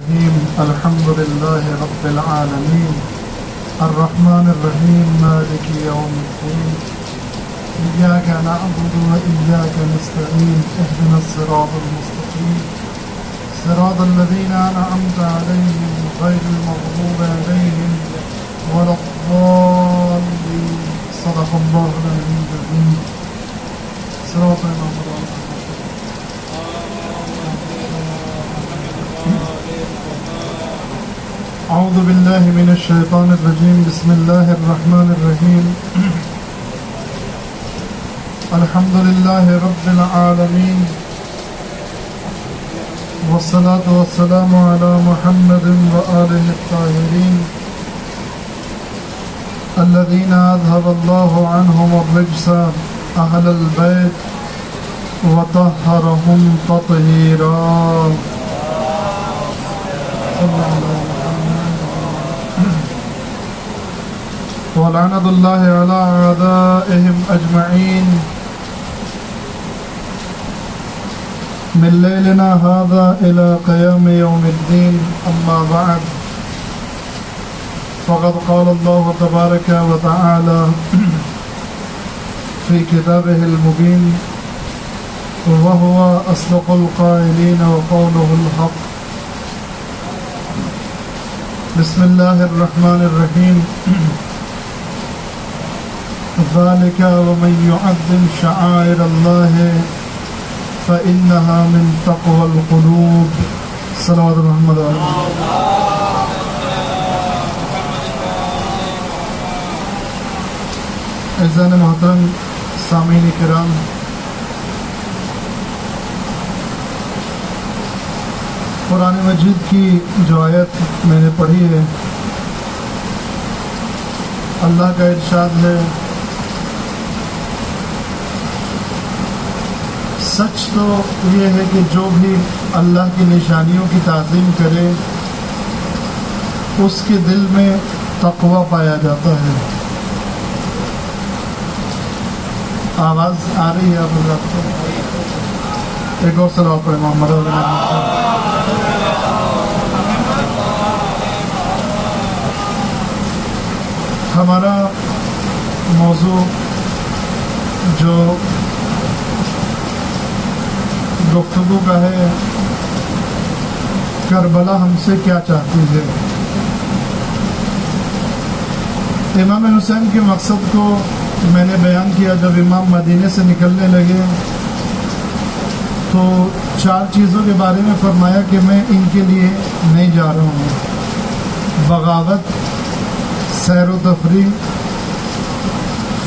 الحمد لله رب العالمين الرحمن الرحيم مالك يوم الدين إياك نعبد وإياك نستعين اهدنا الصراط المستقيم صراط الذين أنعمت عليهم غير المغضوب عليهم ولا الضالين صدق الله العظيم صراط المغضوب أعوذ بالله من الشيطان الرجيم بسم الله الرحمن الرحيم الحمد لله رب العالمين والصلاة والسلام على محمد وآله الطاهرين الذين أذهب الله عنهم الرجس أهل البيت وطهرهم تطهيرا ولعنة الله على أعدائهم أجمعين من ليلنا هذا إلى قيام يوم الدين أما بعد فقد قال الله تبارك وتعالى في كتابه المبين وهو أصدق القائلين وقوله الحق بسم الله الرحمن الرحيم ذلك ومن يعظم شعائر الله فإنها من تقوى القلوب صلوات محمد اعزائے محترم سامعین کرام، قرآن مجید کی جو آیت میں نے پڑھی ہے، اللہ کا ارشاد ہے، سچ تو یہ ہے کہ جو بھی اللہ کی نشانیوں کی تعظیم کرے اس کے دل میں تقوی پایا جاتا ہے۔ آواز آ رہی ہے آپ حضرات کو؟ ایک اور صلوات پڑھیں محمد علیہ وسلم۔ ہمارا موضوع جو گفتگو کا ہے، کربلا ہم سے کیا چاہتی ہے۔ امام حسین کے مقصد کو میں نے بیان کیا۔ جب امام مدینے سے نکلنے لگے تو 4 چیزوں کے بارے میں فرمایا کہ میں ان کے لیے نہیں جا رہا ہوں: بغاوت، سیر و تفریح،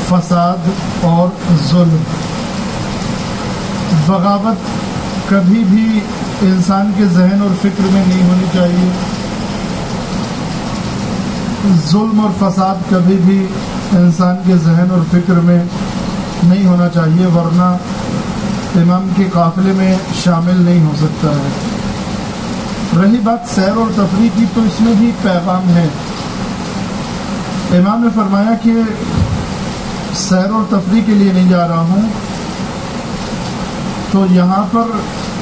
فساد اور ظلم۔ بغاوت کبھی بھی انسان کے ذہن اور فکر میں نہیں ہونی چاہیے۔ ظلم اور فساد کبھی بھی انسان کے ذہن اور فکر میں نہیں ہونا چاہیے، ورنہ امام کے قافلے میں شامل نہیں ہو سکتا ہے۔ رہی بات سیر اور تفریح کی، تو اس میں بھی پیغام ہے۔ امام نے فرمایا کہ سیر اور تفریح کے لیے نہیں جا رہا ہوں، تو یہاں پر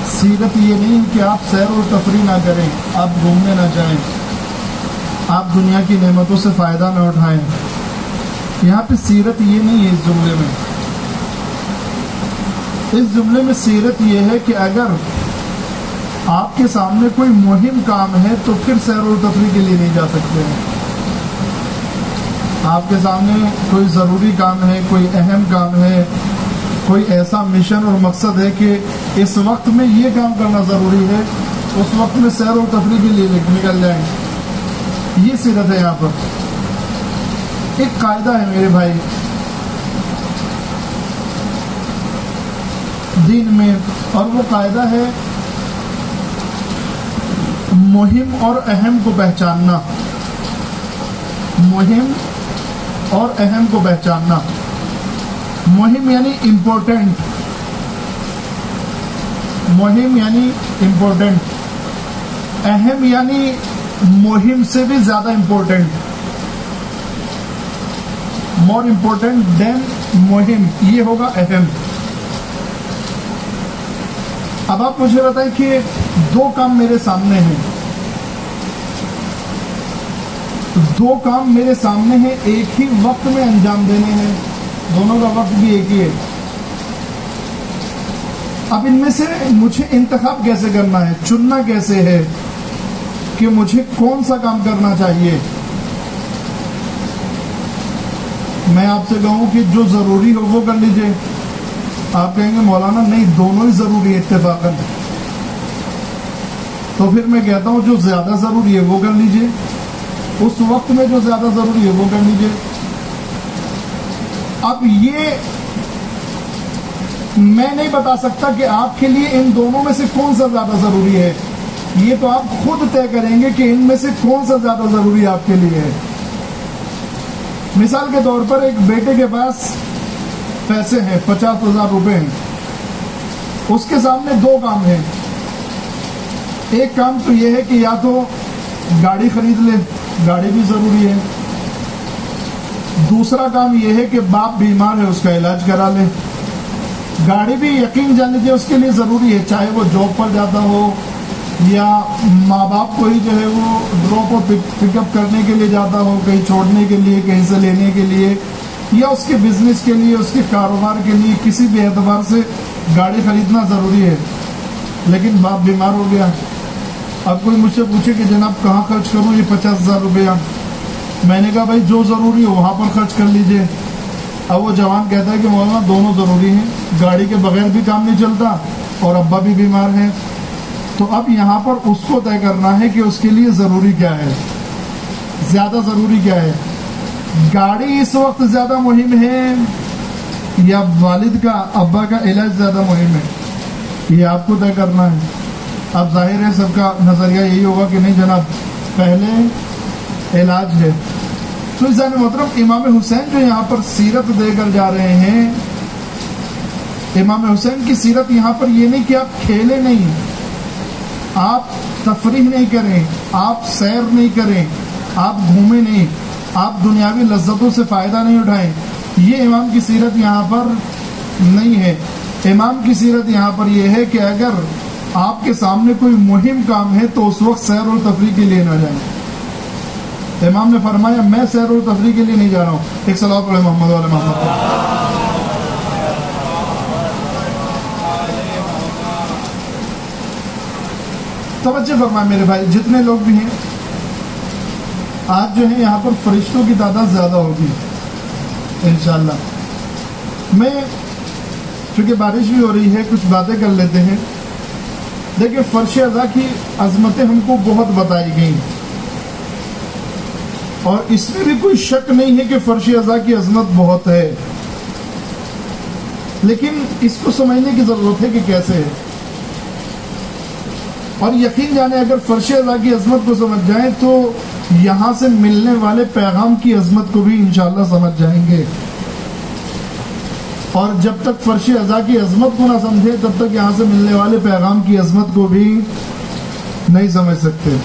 سیرت یہ نہیں کہ آپ سیر و تفریح نہ کریں، آپ گھومنے نہ جائیں، آپ دنیا کی نعمتوں سے فائدہ نہ اٹھائیں۔ یہاں پہ سیرت یہ نہیں ہے۔ اس جملے میں سیرت یہ ہے کہ اگر آپ کے سامنے کوئی مہم کام ہے تو پھر سیر و تفریح کے لیے نہیں جا سکتے ہیں۔ آپ کے سامنے کوئی ضروری کام ہے، کوئی اہم کام ہے، کوئی ایسا مشن اور مقصد ہے کہ اس وقت میں یہ کام کرنا ضروری ہے، اس وقت میں سیر و تفریح کے لیے نکل جائیں۔ یہ سیرت ہے۔ یہاں پر ایک قاعدہ ہے میرے بھائی دین میں، اور وہ قاعدہ ہے مہم اور اہم کو پہچاننا۔ مہم اور اہم کو پہچاننا۔ مہم یعنی امپورٹنٹ، مہم یعنی امپورٹنٹ، اہم یعنی مہم سے بھی زیادہ امپورٹنٹ، مور امپورٹنٹ دین مہم، یہ ہوگا اہم۔ اب آپ مجھے بتائیں کہ 2 کام میرے سامنے ہیں، دو کام میرے سامنے ہیں، ایک ہی وقت میں انجام دینے ہیں، دونوں کا وقت بھی ایک ہی ہے. اب ان میں سے مجھے انتخاب کیسے کرنا ہے، چننا کیسے ہے کہ مجھے کون سا کام کرنا چاہیے؟ میں آپ سے کہوں کہ جو ضروری ہو وہ کر لیجئے. آپ کہیں گے مولانا نہیں، دونوں ہی ضروری ہے اتفاقاً. تو پھر میں کہتا ہوں جو زیادہ ضروری ہے وہ کر لیجئے، اس وقت میں جو زیادہ ضروری ہے وہ کر لیجئے. اب یہ میں نہیں بتا سکتا کہ آپ کے لیے ان دونوں میں سے کون سا زیادہ ضروری ہے، یہ تو آپ خود طے کریں گے کہ ان میں سے کون سا زیادہ ضروری آپ کے لیے ہے. مثال کے طور پر ایک بیٹے کے پاس پیسے ہیں، 50,000 روپے ہیں، اس کے سامنے دو کام ہیں. ایک کام تو یہ ہے کہ یا تو گاڑی خرید لے، گاڑی بھی ضروری ہے. دوسرا کام یہ ہے کہ باپ بیمار ہے، اس کا علاج کرا لے. گاڑی بھی یقین جان لیجیے اس کے لیے ضروری ہے، چاہے وہ جاب پر جاتا ہو یا ماں باپ کو ہی جو ہے وہ ڈراپ اور پک اپ کرنے کے لیے جاتا ہو، کہیں چھوڑنے کے لیے، کہیں سے لینے کے لیے، یا اس کے بزنس کے لیے، اس کے کاروبار کے لیے، کسی بھی اعتبار سے گاڑی خریدنا ضروری ہے. لیکن باپ بیمار ہو گیا. اب کوئی مجھ سے پوچھے کہ جناب کہاں خرچ کروں یہ 50,000 روپیہ؟ میں نے کہا بھائی جو ضروری ہے وہاں پر خرچ کر لیجئے. اب وہ جوان کہتا ہے کہ مولانا دونوں ضروری ہیں، گاڑی کے بغیر بھی کام نہیں چلتا اور ابا بھی بیمار ہیں. تو اب یہاں پر اس کو طے کرنا ہے کہ اس کے لیے ضروری کیا ہے، زیادہ ضروری کیا ہے. گاڑی اس وقت زیادہ مہم ہے یا والد کا، ابا کا علاج زیادہ مہم ہے، یہ آپ کو طے کرنا ہے. اب ظاہر ہے سب کا نظریہ یہی ہوگا کہ نہیں جناب پہلے علاج ہے. تو عزیزان محترم، امام حسین جو یہاں پر سیرت دے کر جا رہے ہیں، امام حسین کی سیرت یہاں پر یہ نہیں کہ آپ کھیلے نہیں، آپ تفریح نہیں کریں، آپ سیر نہیں کریں، آپ گھومیں نہیں، آپ دنیاوی لذتوں سے فائدہ نہیں اٹھائیں. یہ امام کی سیرت یہاں پر نہیں ہے. امام کی سیرت یہاں پر یہ ہے کہ اگر آپ کے سامنے کوئی مہم کام ہے تو اس وقت سیر و تفریح کے لیے نہ جائیں. امام نے فرمایا میں سیر و تفریح کے لیے نہیں جا رہا ہوں. ایک صلوات علی محمد علیہ محمد. توجہ فرمائیں میرے بھائی، جتنے لوگ بھی ہیں آج جو ہے یہاں پر فرشتوں کی تعداد زیادہ ہوگی انشاءاللہ. میں چونکہ بارش بھی ہو رہی ہے کچھ باتیں کر لیتے ہیں. دیکھیں فرش ازا کی عظمتیں ہم کو بہت بتائی گئیں اور اس میں بھی کوئی شک نہیں ہے کہ فرش ازا کی عظمت بہت ہے، لیکن اس کو سمجھنے کی ضرورت ہے کہ کیسے ہے. اور یقین جانے اگر فرش ازا کی عظمت کو سمجھ جائیں تو یہاں سے ملنے والے پیغام کی عظمت کو بھی انشاءاللہ سمجھ جائیں گے. اور جب تک فرش ازا کی عظمت کو نہ سمجھے تب تک یہاں سے ملنے والے پیغام کی عظمت کو بھی نہیں سمجھ سکتے.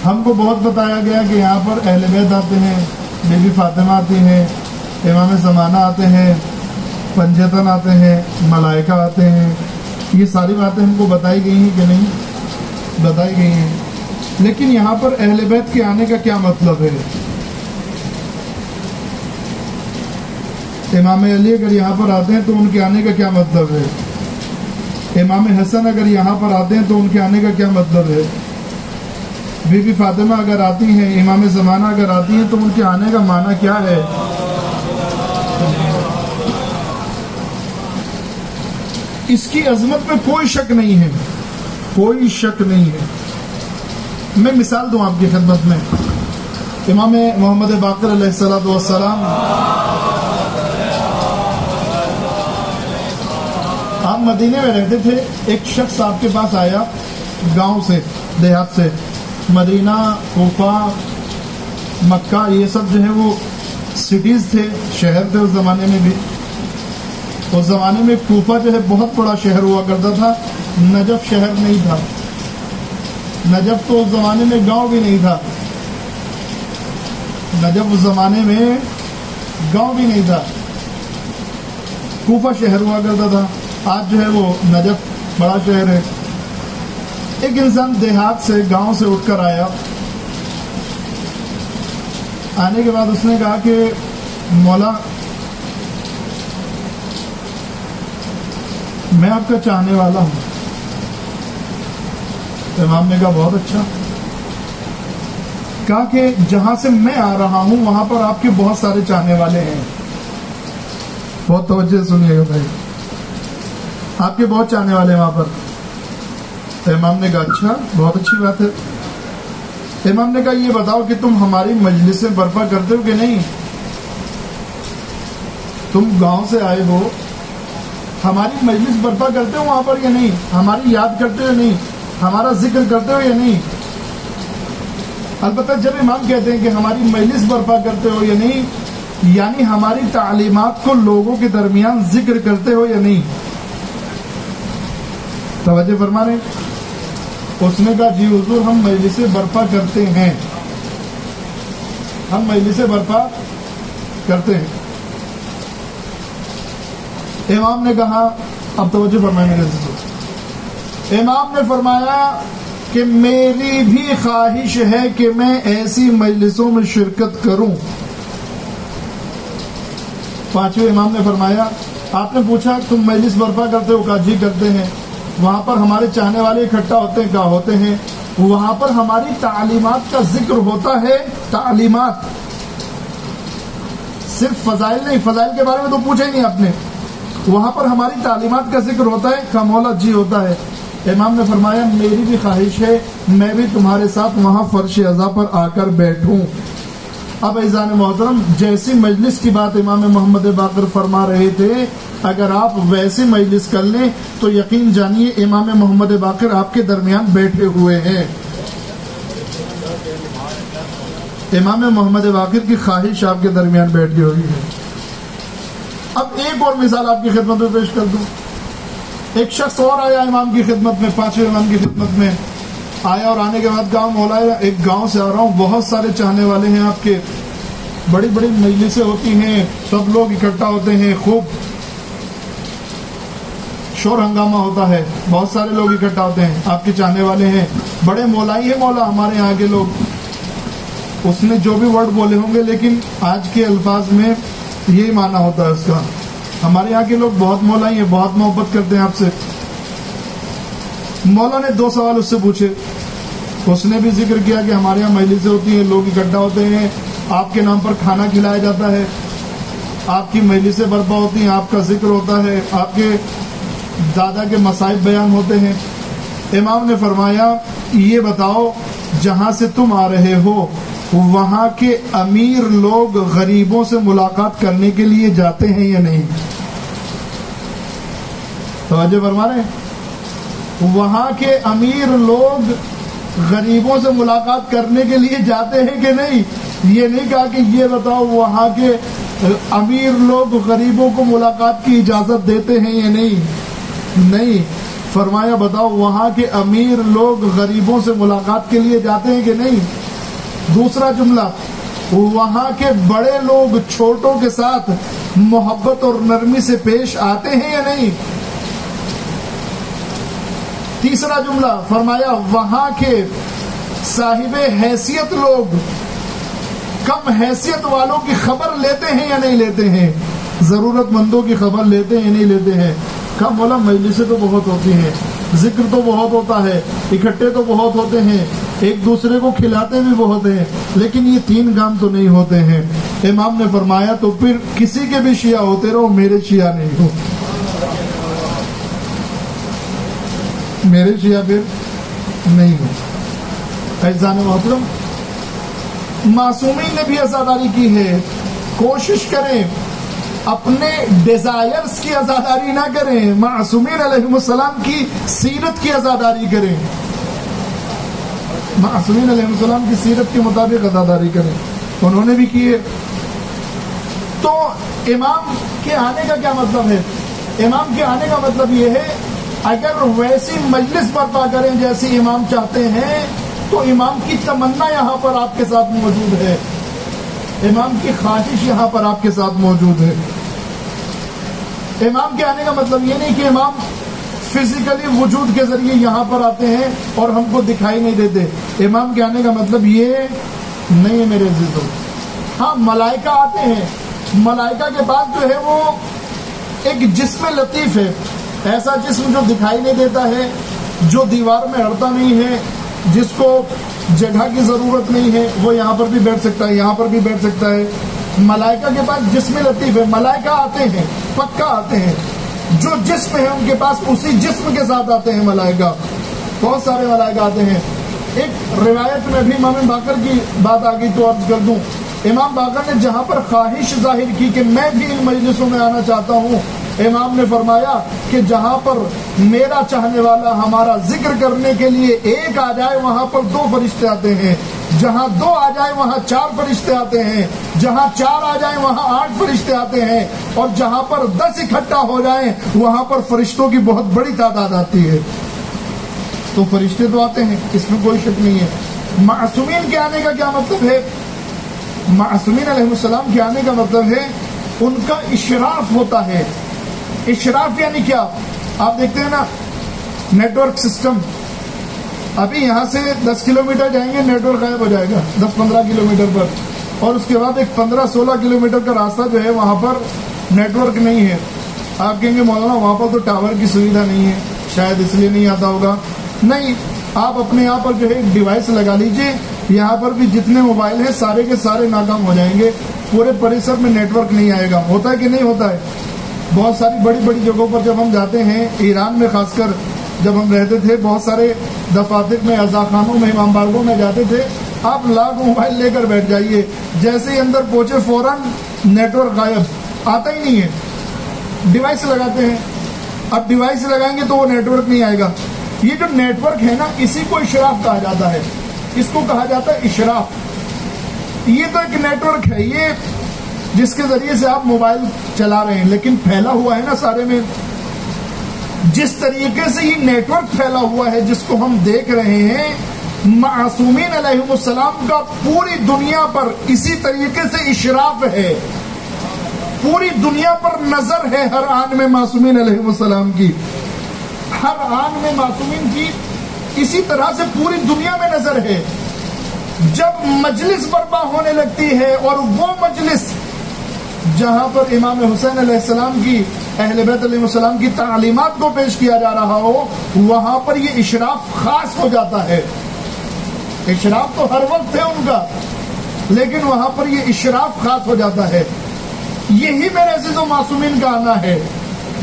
ہم کو بہت بتایا گیا کہ یہاں پر اہل بیت آتے ہیں، بی بی فاطمہ آتی ہیں، امام زمانہ آتے ہیں، پنجتن آتے ہیں، ملائکہ آتے ہیں. یہ ساری باتیں ہم کو بتائی گئی ہیں کہ نہیں بتائی گئی ہیں. لیکن یہاں پر اہل بیت کے آنے کا کیا مطلب ہے؟ امام علی اگر یہاں پر آتے ہیں تو ان کے آنے کا کیا مطلب ہے؟ امام حسن اگر یہاں پر آتے ہیں تو ان کے آنے کا کیا مطلب ہے؟ بی بی فاطمہ اگر آتی ہیں، امام زمانہ اگر آتی ہیں تو ان کے آنے کا معنی کیا ہے؟ اس کی عظمت میں کوئی شک نہیں ہے، کوئی شک نہیں ہے. میں مثال دوں آپ کی خدمت میں. امام محمد باقر علیہ الصلوۃ والسلام آپ مدینے میں رہتے تھے. ایک شخص آپ کے پاس آیا گاؤں سے، دیہات سے. مدینہ، کوفہ، مکہ یہ سب جو ہے وہ سٹیز تھے، شہر تھے اس زمانے میں بھی. اس زمانے میں کوفہ جو ہے بہت بڑا شہر ہوا کرتا تھا. نجف شہر نہیں تھا. نجف تو اس زمانے میں گاؤں بھی نہیں تھا. نجف اس زمانے میں گاؤں بھی نہیں تھا، کوفہ شہر ہوا کرتا تھا. آج جو ہے وہ نجف بڑا شہر ہے. ایک انسان دیہات سے، گاؤں سے اٹھ کر آیا آنے کے بعد اس نے کہا کہ مولا میں آپ کا چاہنے والا ہوں. امام نے کہا بہت اچھا. کہا کہ جہاں سے میں آ رہا ہوں وہاں پر آپ کے بہت سارے چاہنے والے ہیں. بہت توجہ سنیے گا بھائی, آپ کے بہت چاہنے والے ہیں وہاں پر. تو امام نے کہا اچھا, بہت اچھی بات ہے. امام نے کہا یہ بتاؤ کہ تم ہماری مجلسیں برپا کرتے ہو کہ نہیں؟ تم گاؤں سے آئے ہو, ہماری مجلس برپا کرتے ہو وہاں پر یا نہیں؟ ہماری یاد کرتے ہو یا نہیں؟ ہمارا ذکر کرتے ہو یا نہیں؟ البتہ جب امام کہتے ہیں کہ ہماری مجلس برپا کرتے ہو یا نہیں, یعنی ہماری تعلیمات کو لوگوں کے درمیان ذکر کرتے ہو یا نہیں. توجہ فرما رہے ہیں. اس نے کہا جی حضور ہم مجلسیں برپا کرتے ہیں, ہم مجلسیں برپا کرتے ہیں. امام نے کہا, اب توجہ فرمائیں میرے عزیزو, امام نے فرمایا کہ میری بھی خواہش ہے کہ میں ایسی مجلسوں میں شرکت کروں. پانچویں امام نے فرمایا, آپ نے پوچھا تم مجلس برپا کرتے ہو؟ کہا جی کرتے ہیں. وہاں پر ہمارے چاہنے والے اکٹھا ہوتے ہیں؟ کہا ہوتے ہیں. وہاں پر ہماری تعلیمات کا ذکر ہوتا ہے. تعلیمات صرف فضائل نہیں, فضائل کے بارے میں تو پوچھا ہی نہیں آپ نے. وہاں پر ہماری تعلیمات کا ذکر ہوتا ہے؟ کہا مولا جی ہوتا ہے. امام نے فرمایا میری بھی خواہش ہے میں بھی تمہارے ساتھ وہاں فرش عزا پر آ کر بیٹھوں. اب عزیزان محترم, جیسی مجلس کی بات امام محمد باقر فرما رہے تھے, اگر آپ ویسی مجلس کر لیں تو یقین جانیے امام محمد باقر آپ کے درمیان بیٹھے ہوئے ہیں. امام محمد باقر کی خواہش آپ کے درمیان بیٹھی ہوئی ہے. اب ایک اور مثال آپ کی خدمت میں پیش کر دوں. ایک شخص اور آیا امام کی خدمت میں, پانچویں امام کی خدمت میں آیا, اور آنے کے بعد کہا مولا ایک گاؤں سے آ رہا ہوں, بہت سارے چاہنے والے ہیں آپ کے, بڑی بڑی مجلسیں ہوتی ہیں, سب لوگ اکٹھا ہوتے ہیں, خوب شور ہنگامہ ہوتا ہے, بہت سارے لوگ اکٹھا ہوتے ہیں, آپ کے چاہنے والے ہیں, بڑے مولائی ہیں مولا ہمارے یہاں کے لوگ. اس نے جو بھی ورڈ بولے ہوں گے لیکن آج کے الفاظ میں یہی معنی ہوتا ہے اس کا, ہمارے یہاں کے لوگ بہت مولائی ہیں, بہت محبت کرتے ہیں آپ سے. مولا نے 2 سوال اس سے پوچھے. اس نے بھی ذکر کیا کہ ہمارے یہاں مجلسیں ہوتی ہیں, لوگ اکٹھا ہوتے ہیں, آپ کے نام پر کھانا کھلایا جاتا ہے, آپ کی مجلسیں برپا ہوتی ہیں, آپ کا ذکر ہوتا ہے, آپ کے دادا کے مصائب بیان ہوتے ہیں. امام نے فرمایا یہ بتاؤ جہاں سے تم آ رہے ہو وہاں کے امیر لوگ غریبوں سے ملاقات کرنے کے لیے جاتے ہیں یا نہیں؟ توجہ فرما رہے ہیں. وہاں کے امیر لوگ غریبوں سے ملاقات کرنے کے لیے جاتے ہیں کہ نہیں؟ یہ نہیں کہا کہ یہ بتاؤ وہاں کے امیر لوگ غریبوں کو ملاقات کی اجازت دیتے ہیں یا نہیں. فرمایا بتاؤ وہاں کے امیر لوگ غریبوں سے ملاقات کے لیے جاتے ہیں کہ نہیں. دوسرا جملہ, وہاں کے بڑے لوگ چھوٹوں کے ساتھ محبت اور نرمی سے پیش آتے ہیں یا نہیں. تیسرا جملہ فرمایا وہاں کے صاحب حیثیت لوگ کم حیثیت والوں کی خبر لیتے ہیں یا نہیں لیتے ہیں, ضرورت مندوں کی خبر لیتے ہیں یا نہیں لیتے ہیں. کہا مولا مجلسیں تو بہت ہوتی ہیں, ذکر تو بہت ہوتا ہے, اکٹھے تو بہت ہوتے ہیں, ایک دوسرے کو کھلاتے بھی بہت ہیں, لیکن یہ 3 کام تو نہیں ہوتے ہیں. امام نے فرمایا تو پھر کسی کے بھی شیعہ ہوتے رہو, میرے شیعہ نہیں ہو. میرے شیعہ پھر نہیں ہو. عزیزان محترم, معصومین نے بھی عزاداری کی ہے. کوشش کریں اپنے ڈیزائرز کی عزاداری نہ کریں, معصومین علیہ السلام کی سیرت کی عزاداری کریں. معصومین علیہ السلام کی سیرت کے مطابق عزاداری کریں. انہوں نے بھی کیے. تو امام کے آنے کا کیا مطلب ہے؟ امام کے آنے کا مطلب یہ ہے اگر ویسی مجلس برپا کریں جیسی امام چاہتے ہیں تو امام کی تمنا یہاں پر آپ کے ساتھ موجود ہے, امام کی خواہش یہاں پر آپ کے ساتھ موجود ہے. امام کے آنے کا مطلب یہ نہیں کہ امام فزیکلی وجود کے ذریعے یہاں پر آتے ہیں اور ہم کو دکھائی نہیں دیتے. امام کے آنے کا مطلب یہ نہیں ہے میرے عزیزوں. ہاں ملائکہ آتے ہیں، ملائکہ کے بعد جو ہے وہ ایک جسم لطیف ہے، ایسا جسم جو دکھائی نہیں دیتا ہے، جو دیوار میں اڑتا نہیں ہے، جس کو جگہ کی ضرورت نہیں ہے، وہ یہاں پر بھی بیٹھ سکتا ہے، یہاں پر بھی بیٹھ سکتا ہے۔ ملائکہ کے پاس جسم لطیف ہے، ملائکہ آتے ہیں، پکا آتے ہیں، جو جسم ہے ان کے پاس اسی جسم کے ساتھ آتے ہیں ملائکہ، بہت سارے ملائکہ آتے ہیں۔ ایک روایت میں بھی امام باقر کی بات آ گئی تو عرض کر دوں، امام باقر نے جہاں پر خواہش ظاہر کی کہ میں بھی ان مجلسوں میں آنا چاہتا ہوں، امام نے فرمایا کہ جہاں پر میرا چاہنے والا ہمارا ذکر کرنے کے لیے ایک آ جائے وہاں پر 2 فرشتے آتے ہیں، جہاں 2 آ جائے وہاں 4 فرشتے آتے ہیں، جہاں 4 آ جائیں وہاں 8 فرشتے آتے ہیں، اور جہاں پر 10 اکٹھا ہو جائیں وہاں پر فرشتوں کی بہت بڑی تعداد آتی ہے۔ تو فرشتے تو آتے ہیں، اس میں کوئی شک نہیں ہے۔ معصومین کے آنے کا کیا مطلب ہے؟ معصومین علیہ السلام کے آنے کا مطلب ہے ان کا اشراف ہوتا ہے۔ اشراف یعنی کیا؟ آپ دیکھتے ہیں نا نیٹ ورک سسٹم، ابھی یہاں سے 10 کلومیٹر جائیں گے نیٹ ورک غائب ہو جائے گا 10-15 کلومیٹر پر، اور اس کے بعد ایک 15-16 کلومیٹر کا راستہ جو ہے وہاں پر نیٹ ورک نہیں ہے۔ آپ کہیں گے مولانا وہاں پر تو ٹاور کی سویدھا نہیں ہے، شاید اس لیے نہیں آتا ہوگا۔ نہیں، آپ اپنے یہاں پر جو ہے ایک ڈیوائس لگا لیجئے، یہاں پر بھی جتنے موبائل ہیں سارے کے سارے ناکام ہو جائیں گے، پورے پریسر میں نیٹ ورک نہیں آئے گا۔ ہوتا ہے کہ نہیں ہوتا ہے؟ بہت ساری بڑی بڑی جگہوں پر جب ہم جاتے ہیں، ایران میں خاص کر جب ہم رہتے تھے، بہت سارے دفاتر میں، عزاخانوں میں، امام بارگاہوں میں جاتے تھے، آپ لاکھ موبائل لے کر بیٹھ جائیے، جیسے ہی اندر پہنچے فوراً نیٹ ورک غائب، آتا ہی نہیں ہے۔ ڈیوائس لگاتے ہیں، اب ڈیوائس لگائیں گے تو وہ نیٹ ورک نہیں آئے گا۔ یہ جو نیٹ ورک ہے نا، اسی کو اشراف کہا جاتا ہے، اس کو کہا جاتا ہے اشراف۔ یہ تو ایک نیٹ ورک ہے، یہ جس کے ذریعے سے آپ موبائل چلا رہے ہیں، لیکن پھیلا ہوا ہے نا سارے میں۔ جس طریقے سے یہ نیٹ ورک پھیلا ہوا ہے جس کو ہم دیکھ رہے ہیں، معصومین علیہ السلام کا پوری دنیا پر اسی طریقے سے اشراف ہے، پوری دنیا پر نظر ہے ہر آن میں معصومین علیہ السلام کی، ہر آن میں معصومین کی اسی طرح سے پوری دنیا میں نظر ہے۔ جب مجلس برپا ہونے لگتی ہے، اور وہ مجلس جہاں پر امام حسین علیہ السلام کی، اہل بیت علیہ السلام کی تعلیمات کو پیش کیا جا رہا ہو، وہاں پر یہ اشراف خاص ہو جاتا ہے۔ اشراف تو ہر وقت ہے ان کا، لیکن وہاں پر یہ اشراف خاص ہو جاتا ہے۔ یہی میرے عزیز و معصومین کا آنا ہے،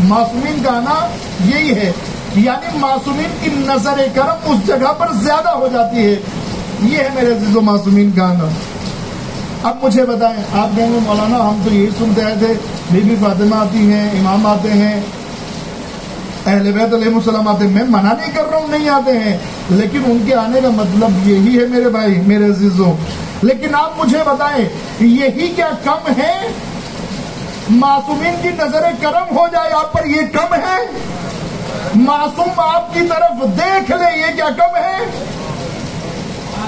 معصومین کا آنا یہی ہے، یعنی معصومین کی نظر کرم اس جگہ پر زیادہ ہو جاتی ہے، یہ ہے میرے عزیز و معصومین کا آنا۔ اب مجھے بتائیں، آپ کہیں گے مولانا ہم تو یہی سنتے آئے تھے، بی بی فاطمہ آتی ہیں، امام آتے ہیں، اہل بیت علیہ السلام آتے ہیں۔ میں منع نہیں کر رہا ہوں نہیں آتے ہیں، لیکن ان کے آنے کا مطلب یہی ہے میرے بھائی، میرے عزیزوں۔ لیکن آپ مجھے بتائیں، یہی کیا کم ہے؟ معصومین کی نظر کرم ہو جائے آپ پر، یہ کم ہے؟ معصوم آپ کی طرف دیکھ لے، یہ کیا کم ہے؟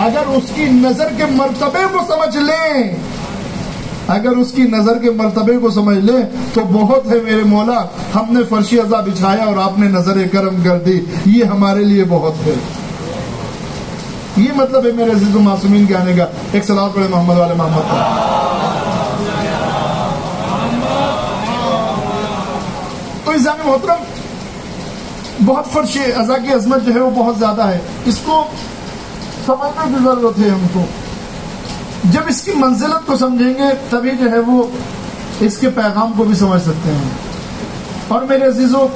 اگر اس کی نظر کے مرتبے کو سمجھ لیں، اگر اس کی نظر کے مرتبے کو سمجھ لیں تو بہت ہے میرے مولا، ہم نے فرش عزا بچھایا اور آپ نے نظر کرم کر دی، یہ ہمارے لیے بہت ہے۔ یہ مطلب ہے میرے عزیز و معصومین کے آنے کا۔ ایک صلوات پڑھے محمد والے محمد پر۔ تو عزیزان محترم، بہت فرش عزا کی عظمت جو ہے وہ بہت زیادہ ہے، اس کو سمجھنے کی ضرورت ہے ہم کو۔ جب اس کی منزلت کو سمجھیں گے تبھی جو ہے وہ اس کے پیغام کو بھی سمجھ سکتے ہیں۔ اور میرے عزیزوں،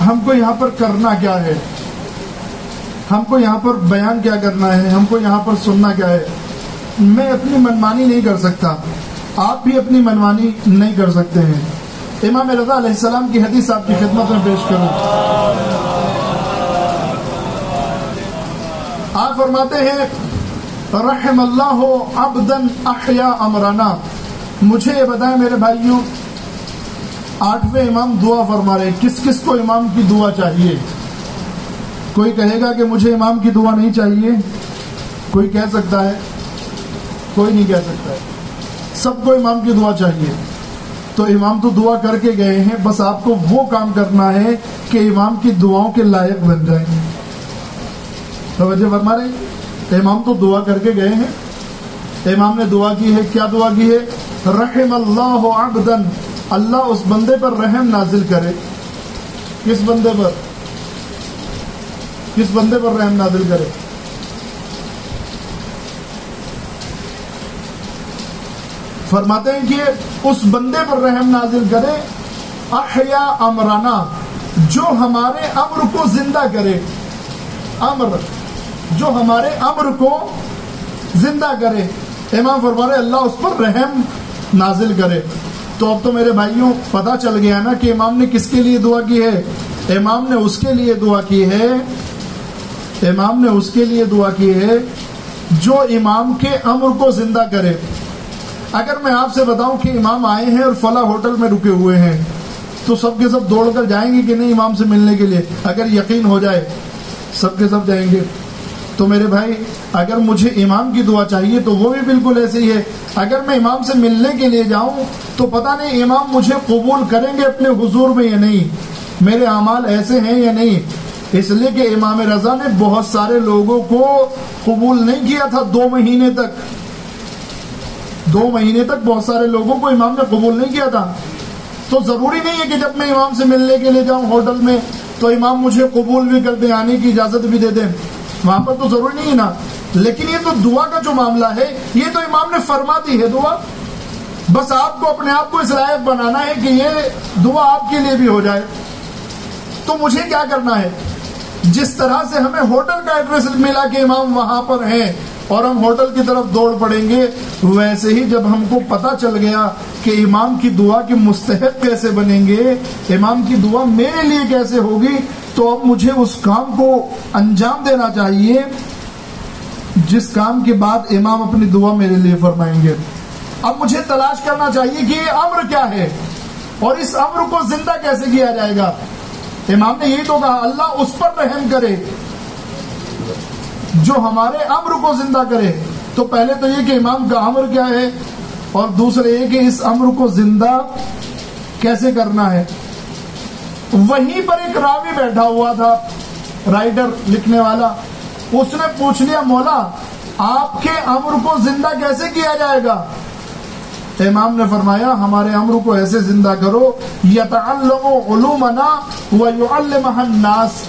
ہم کو یہاں پر کرنا کیا ہے، ہم کو یہاں پر بیان کیا کرنا ہے، ہم کو یہاں پر سننا کیا ہے۔ میں اپنی منمانی نہیں کر سکتا، آپ بھی اپنی منمانی نہیں کر سکتے ہیں۔ امام رضا علیہ السلام کی حدیث آپ کی خدمت میں پیش کروں۔ آپ فرماتے ہیں، رحم اللہ عبدا احیا امرنا۔ مجھے یہ بتائیں میرے بھائیوں، 8ویں امام دعا فرما رہے، کس کس کو امام کی دعا چاہیے؟ کوئی کہے گا کہ مجھے امام کی دعا نہیں چاہیے؟ کوئی کہہ سکتا ہے؟ کوئی نہیں کہہ سکتا ہے، سب کو امام کی دعا چاہیے۔ تو امام تو دعا کر کے گئے ہیں، بس آپ کو وہ کام کرنا ہے کہ امام کی دعاؤں کے لائق بن جائیں گے۔ توجہ فرما رہے ہیں، امام تو دعا کر کے گئے ہیں، امام نے دعا کی ہے. کیا دعا کی ہے؟ رحم اللہ عبدا، اللہ اس بندے پر رحم نازل کرے. کس بندے پر؟ کس بندے پر رحم نازل کرے؟ فرماتے ہیں کہ اس بندے پر رحم نازل کرے احیا امرنا، جو ہمارے امر کو زندہ کرے. امر، جو ہمارے امر کو زندہ کرے. امام فرما رہے اللہ اس پر رحم نازل کرے. تو اب تو میرے بھائیوں پتہ چل گیا نا کہ امام نے کس کے لیے دعا کی ہے. امام نے اس کے لیے دعا کی ہے، امام نے اس کے لیے دعا کی ہے جو امام کے امر کو زندہ کرے. اگر میں آپ سے بتاؤں کہ امام آئے ہیں اور فلاں ہوٹل میں رکے ہوئے ہیں تو سب کے سب دوڑ کر جائیں گے کہ نہیں امام سے ملنے کے لیے؟ اگر یقین ہو جائے سب کے سب جائیں گے. تو میرے بھائی اگر مجھے امام کی دعا چاہیے تو وہ بھی بالکل ایسے ہی ہے. اگر میں امام سے ملنے کے لیے جاؤں تو پتہ نہیں امام مجھے قبول کریں گے اپنے حضور میں یا نہیں، میرے اعمال ایسے ہیں یا نہیں. اس لیے کہ امام رضا نے بہت سارے لوگوں کو قبول نہیں کیا تھا 2 مہینے تک. 2 مہینے تک بہت سارے لوگوں کو امام نے قبول نہیں کیا تھا. تو ضروری نہیں ہے کہ جب میں امام سے ملنے کے لیے جاؤں ہوٹل میں تو امام مجھے قبول بھی کر دیں، آنے کی اجازت بھی دے دیں. وہاں پر تو ضروری نہیں ہے نا. لیکن یہ تو دعا کا جو معاملہ ہے یہ تو امام نے فرما دی ہے دعا. بس آپ کو اپنے آپ کو اس لائق بنانا ہے کہ یہ دعا آپ کے لیے بھی ہو جائے. تو مجھے کیا کرنا ہے؟ جس طرح سے ہمیں ہوٹل کا ایڈریس ملا کہ امام وہاں پر ہیں اور ہم ہوٹل کی طرف دوڑ پڑیں گے، ویسے ہی جب ہم کو پتا چل گیا کہ امام کی دعا کے مستحق کیسے بنیں گے، امام کی دعا میرے لیے کیسے ہوگی، تو اب مجھے اس کام کو انجام دینا چاہیے جس کام کے بعد امام اپنی دعا میرے لیے فرمائیں گے. اب مجھے تلاش کرنا چاہیے کہ یہ امر کیا ہے اور اس امر کو زندہ کیسے کیا جائے گا. امام نے یہی تو کہا اللہ اس پر رحم کرے جو ہمارے امر کو زندہ کرے. تو پہلے تو یہ کہ امام کا امر کیا ہے اور دوسرے یہ کہ اس امر کو زندہ کیسے کرنا ہے. وہیں پر ایک راوی بیٹھا ہوا تھا، رائٹر لکھنے والا. اس نے پوچھ لیا مولا آپ کے امر کو زندہ کیسے کیا جائے گا؟ امام نے فرمایا ہمارے امر کو ایسے زندہ کرو یتعلم علومنا ویعلمها الناس،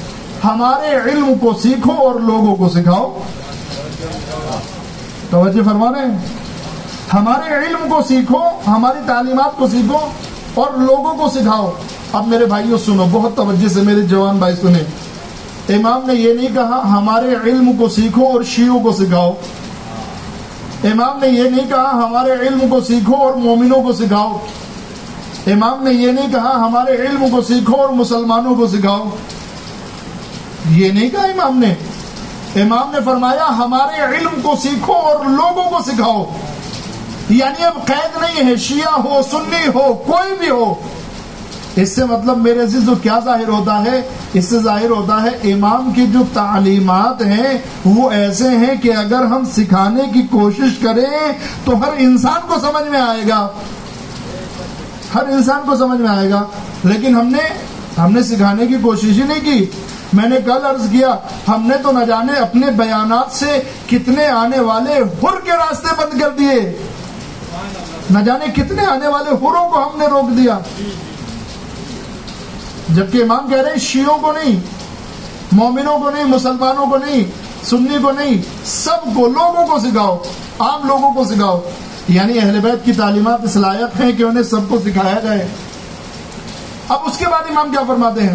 ہمارے علم کو سیکھو اور لوگوں کو سکھاؤ. توجہ فرما رہے ہیں؟ ہمارے علم کو سیکھو، ہماری تعلیمات کو سیکھو اور لوگوں کو سکھاؤ. اب میرے بھائیوں سنو بہت توجہ سے، میرے جوان بھائی سنیں. امام نے یہ نہیں کہا ہمارے علم کو سیکھو اور شیعوں کو سکھاؤ. امام نے یہ نہیں کہا ہمارے علم کو سیکھو اور مومنوں کو سکھاؤ. امام نے یہ نہیں کہا ہمارے علم کو سیکھو اور مسلمانوں کو سکھاؤ. یہ نہیں کہا امام نے. امام نے فرمایا ہمارے علم کو سیکھو اور لوگوں کو سکھاؤ. یعنی اب قید نہیں ہے، شیعہ ہو سنی ہو کوئی بھی ہو. اس سے مطلب میرے عزیزو کیا ظاہر ہوتا ہے؟ اس سے ظاہر ہوتا ہے امام کی جو تعلیمات ہیں وہ ایسے ہیں کہ اگر ہم سکھانے کی کوشش کریں تو ہر انسان کو سمجھ میں آئے گا، ہر انسان کو سمجھ میں آئے گا. لیکن ہم نے سکھانے کی کوشش ہی نہیں کی. میں نے کل عرض کیا ہم نے تو نہ جانے اپنے بیانات سے کتنے آنے والے حر کے راستے بند کر دیے، نہ جانے کتنے آنے والے حروں کو ہم نے روک دیا. جبکہ امام کہہ رہے ہیں شیعوں کو نہیں، مومنوں کو نہیں، مسلمانوں کو نہیں، سنی کو نہیں، سب کو، لوگوں کو سکھاؤ، عام لوگوں کو سکھاؤ. یعنی اہل بیت کی تعلیمات اس لائق ہیں کہ انہیں سب کو سکھایا جائے. اب اس کے بعد امام کیا فرماتے ہیں؟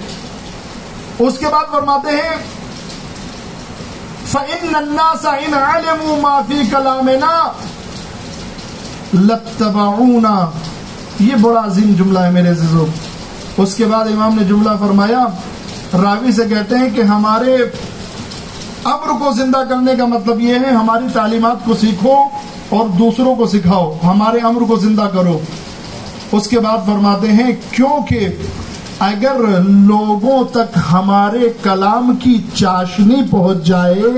اس کے بعد فرماتے ہیں فَإِنَّ النَّاسَ إِنْ عَلِمُوا مَا فِي كَلَامِنَا لَاتَّبَعُونَا. یہ بڑا عظیم جملہ ہے میرے عزیزو. اس کے بعد امام نے جملہ فرمایا، راوی سے کہتے ہیں کہ ہمارے امر کو زندہ کرنے کا مطلب یہ ہے ہماری تعلیمات کو سیکھو اور دوسروں کو سکھاؤ، ہمارے امر کو زندہ کرو. اس کے بعد فرماتے ہیں کیونکہ اگر لوگوں تک ہمارے کلام کی چاشنی پہنچ جائے،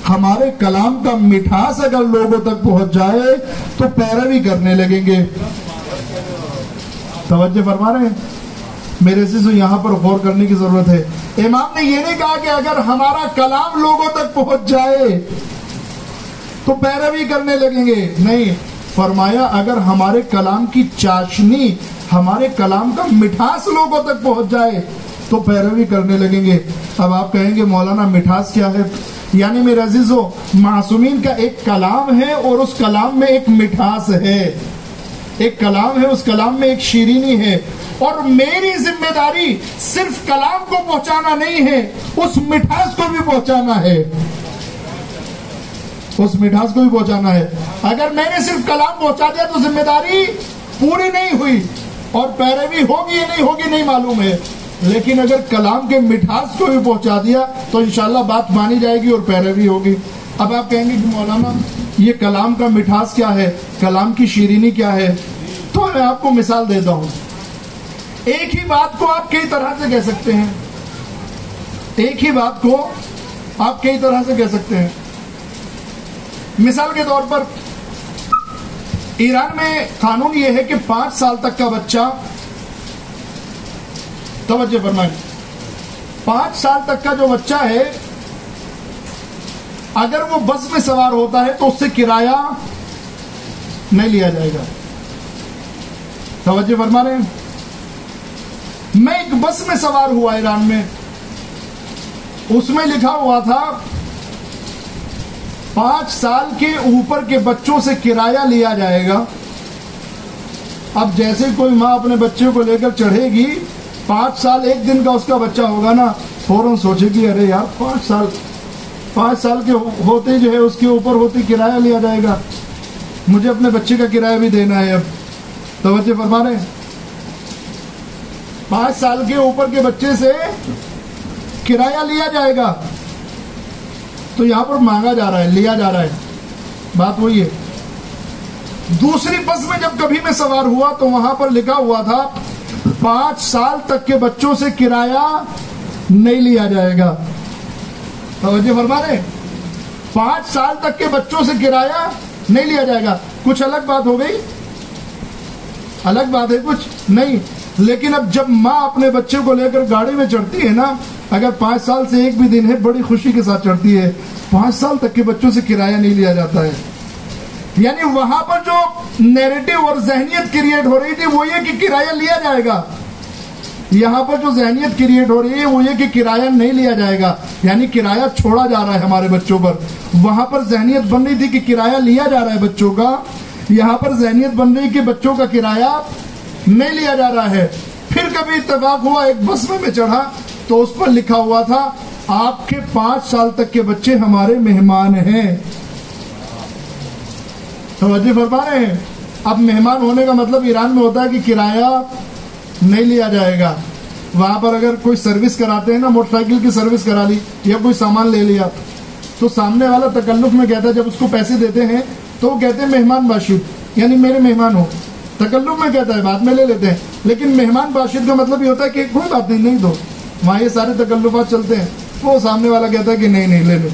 ہمارے کلام کا مٹھاس اگر لوگوں تک پہنچ جائے تو پیروی کرنے لگیں گے. توجہ فرما رہے ہیں میرے عزیزو؟ یہاں پر غور کرنے کی ضرورت ہے. امام نے یہ نہیں کہا کہ اگر ہمارا کلام لوگوں تک پہنچ جائے، تو پیروی کرنے لگیں گے. نہیں، فرمایا اگر ہمارے کلام کی چاشنی، ہمارے کلام کا مٹھاس لوگوں تک پہنچ جائے تو پیروی کرنے لگیں گے. اب آپ کہیں گے مولانا مٹھاس کیا ہے؟ یعنی میرے عزیزو، معصومین کا ایک کلام ہے اور اس کلام میں ایک مٹھاس ہے. ایک کلام ہے، اس کلام میں ایک شیرینی ہے، اور میری ذمہ داری صرف کلام کو پہنچانا نہیں ہے، اس مٹھاس کو بھی پہنچانا ہے. اس مٹھاس کو بھی پہنچانا ہے. اگر میں نے صرف کلام پہنچا دیا تو ذمہ داری پوری نہیں ہوئی، اور پیروی ہوگی یا نہیں ہوگی نہیں معلوم ہے. لیکن اگر کلام کے مٹھاس کو بھی پہنچا دیا تو انشاءاللہ بات مانی جائے گی اور پیروی ہوگی. اب آپ کہیں گے کہ مولانا یہ کلام کا مٹھاس کیا ہے، کلام کی شیرینی کیا ہے؟ تو میں آپ کو مثال دیتا ہوں. ایک ہی بات کو آپ کئی طرح سے کہہ سکتے ہیں. ایک ہی بات کو آپ کئی طرح سے کہہ سکتے ہیں. مثال کے طور پر ایران میں قانون یہ ہے کہ 5 سال تک کا بچہ، توجہ فرمائیں، 5 سال تک کا جو بچہ ہے اگر وہ بس میں سوار ہوتا ہے تو اس سے کرایہ نہیں لیا جائے گا. توجہ فرما رہے ہیں؟ میں ایک بس میں سوار ہوا ایران میں، اس میں لکھا ہوا تھا 5 سال کے اوپر کے بچوں سے کرایہ لیا جائے گا. اب جیسے کوئی ماں اپنے بچے کو لے کر چڑھے گی، 5 سال 1 دن کا اس کا بچہ ہوگا نا، فوراً سوچے گی ارے یار 5 سال کے ہوتے جو ہے اس کے اوپر ہوتے کرایہ لیا جائے گا، مجھے اپنے بچے کا کرایہ بھی دینا ہے. اب توجہ فرما رہے ہیں؟ 5 سال کے اوپر کے بچے سے کرایہ لیا جائے گا، تو یہاں پر مانگا جا رہا ہے، لیا جا رہا ہے. بات وہی ہے. دوسری بس میں جب کبھی میں سوار ہوا تو وہاں پر لکھا ہوا تھا 5 سال تک کے بچوں سے کرایہ نہیں لیا جائے گا. توجہ فرما رہے ہیں؟ 5 سال تک کے بچوں سے کرایہ نہیں لیا جائے گا. کچھ الگ بات ہو گئی؟ الگ بات ہے کچھ نہیں. لیکن اب جب ماں اپنے بچے کو لے کر گاڑی میں چڑھتی ہے نا، اگر 5 سال سے 1 بھی دن ہے بڑی خوشی کے ساتھ چڑھتی ہے. 5 سال تک کے بچوں سے کرایہ نہیں لیا جاتا ہے. یعنی وہاں پر جو نیریٹو اور ذہنیت کریٹ ہو رہی تھی وہ یہ کہ کرایہ لیا جائے گا. یہاں پر جو ذہنیت کریٹ ہو رہی ہے وہ یہ کہ کرایہ نہیں لیا جائے گا، یعنی کرایہ چھوڑا جا رہا ہے ہمارے بچوں پر. وہاں پر ذہنیت بن رہی تھی کہ کرایہ لیا جا رہا ہے بچوں کا، یہاں پر ذہنیت بن رہی کہ بچوں کا کرایہ نہیں لیا جا رہا ہے. پھر کبھی اتفاق ہوا ایک بس میں چڑھا تو اس پر لکھا ہوا تھا آپ کے 5 سال تک کے بچے ہمارے مہمان ہیں. توجہ فرما رہے ہیں؟ اب مہمان ہونے کا مطلب ایران میں ہوتا ہے کہ کرایہ نہیں لیا جائے گا. وہاں پر اگر کوئی سروس کراتے ہیں نا، موٹر سائیکل کی سروس کرا لی یا کوئی سامان لے لیا، تو سامنے والا تکلف میں کہتا ہے، جب اس کو پیسے دیتے ہیں تو وہ کہتے ہیں مہمان باشد، یعنی میرے مہمان ہو. تکلف میں کہتا ہے، بعد میں لے لیتے ہیں. لیکن مہمان باشد کا مطلب یہ ہوتا ہے کہ کوئی بات نہیں دو. وہاں یہ سارے تکلفات چلتے ہیں. وہ سامنے والا کہتا ہے کہ نہیں لے لے.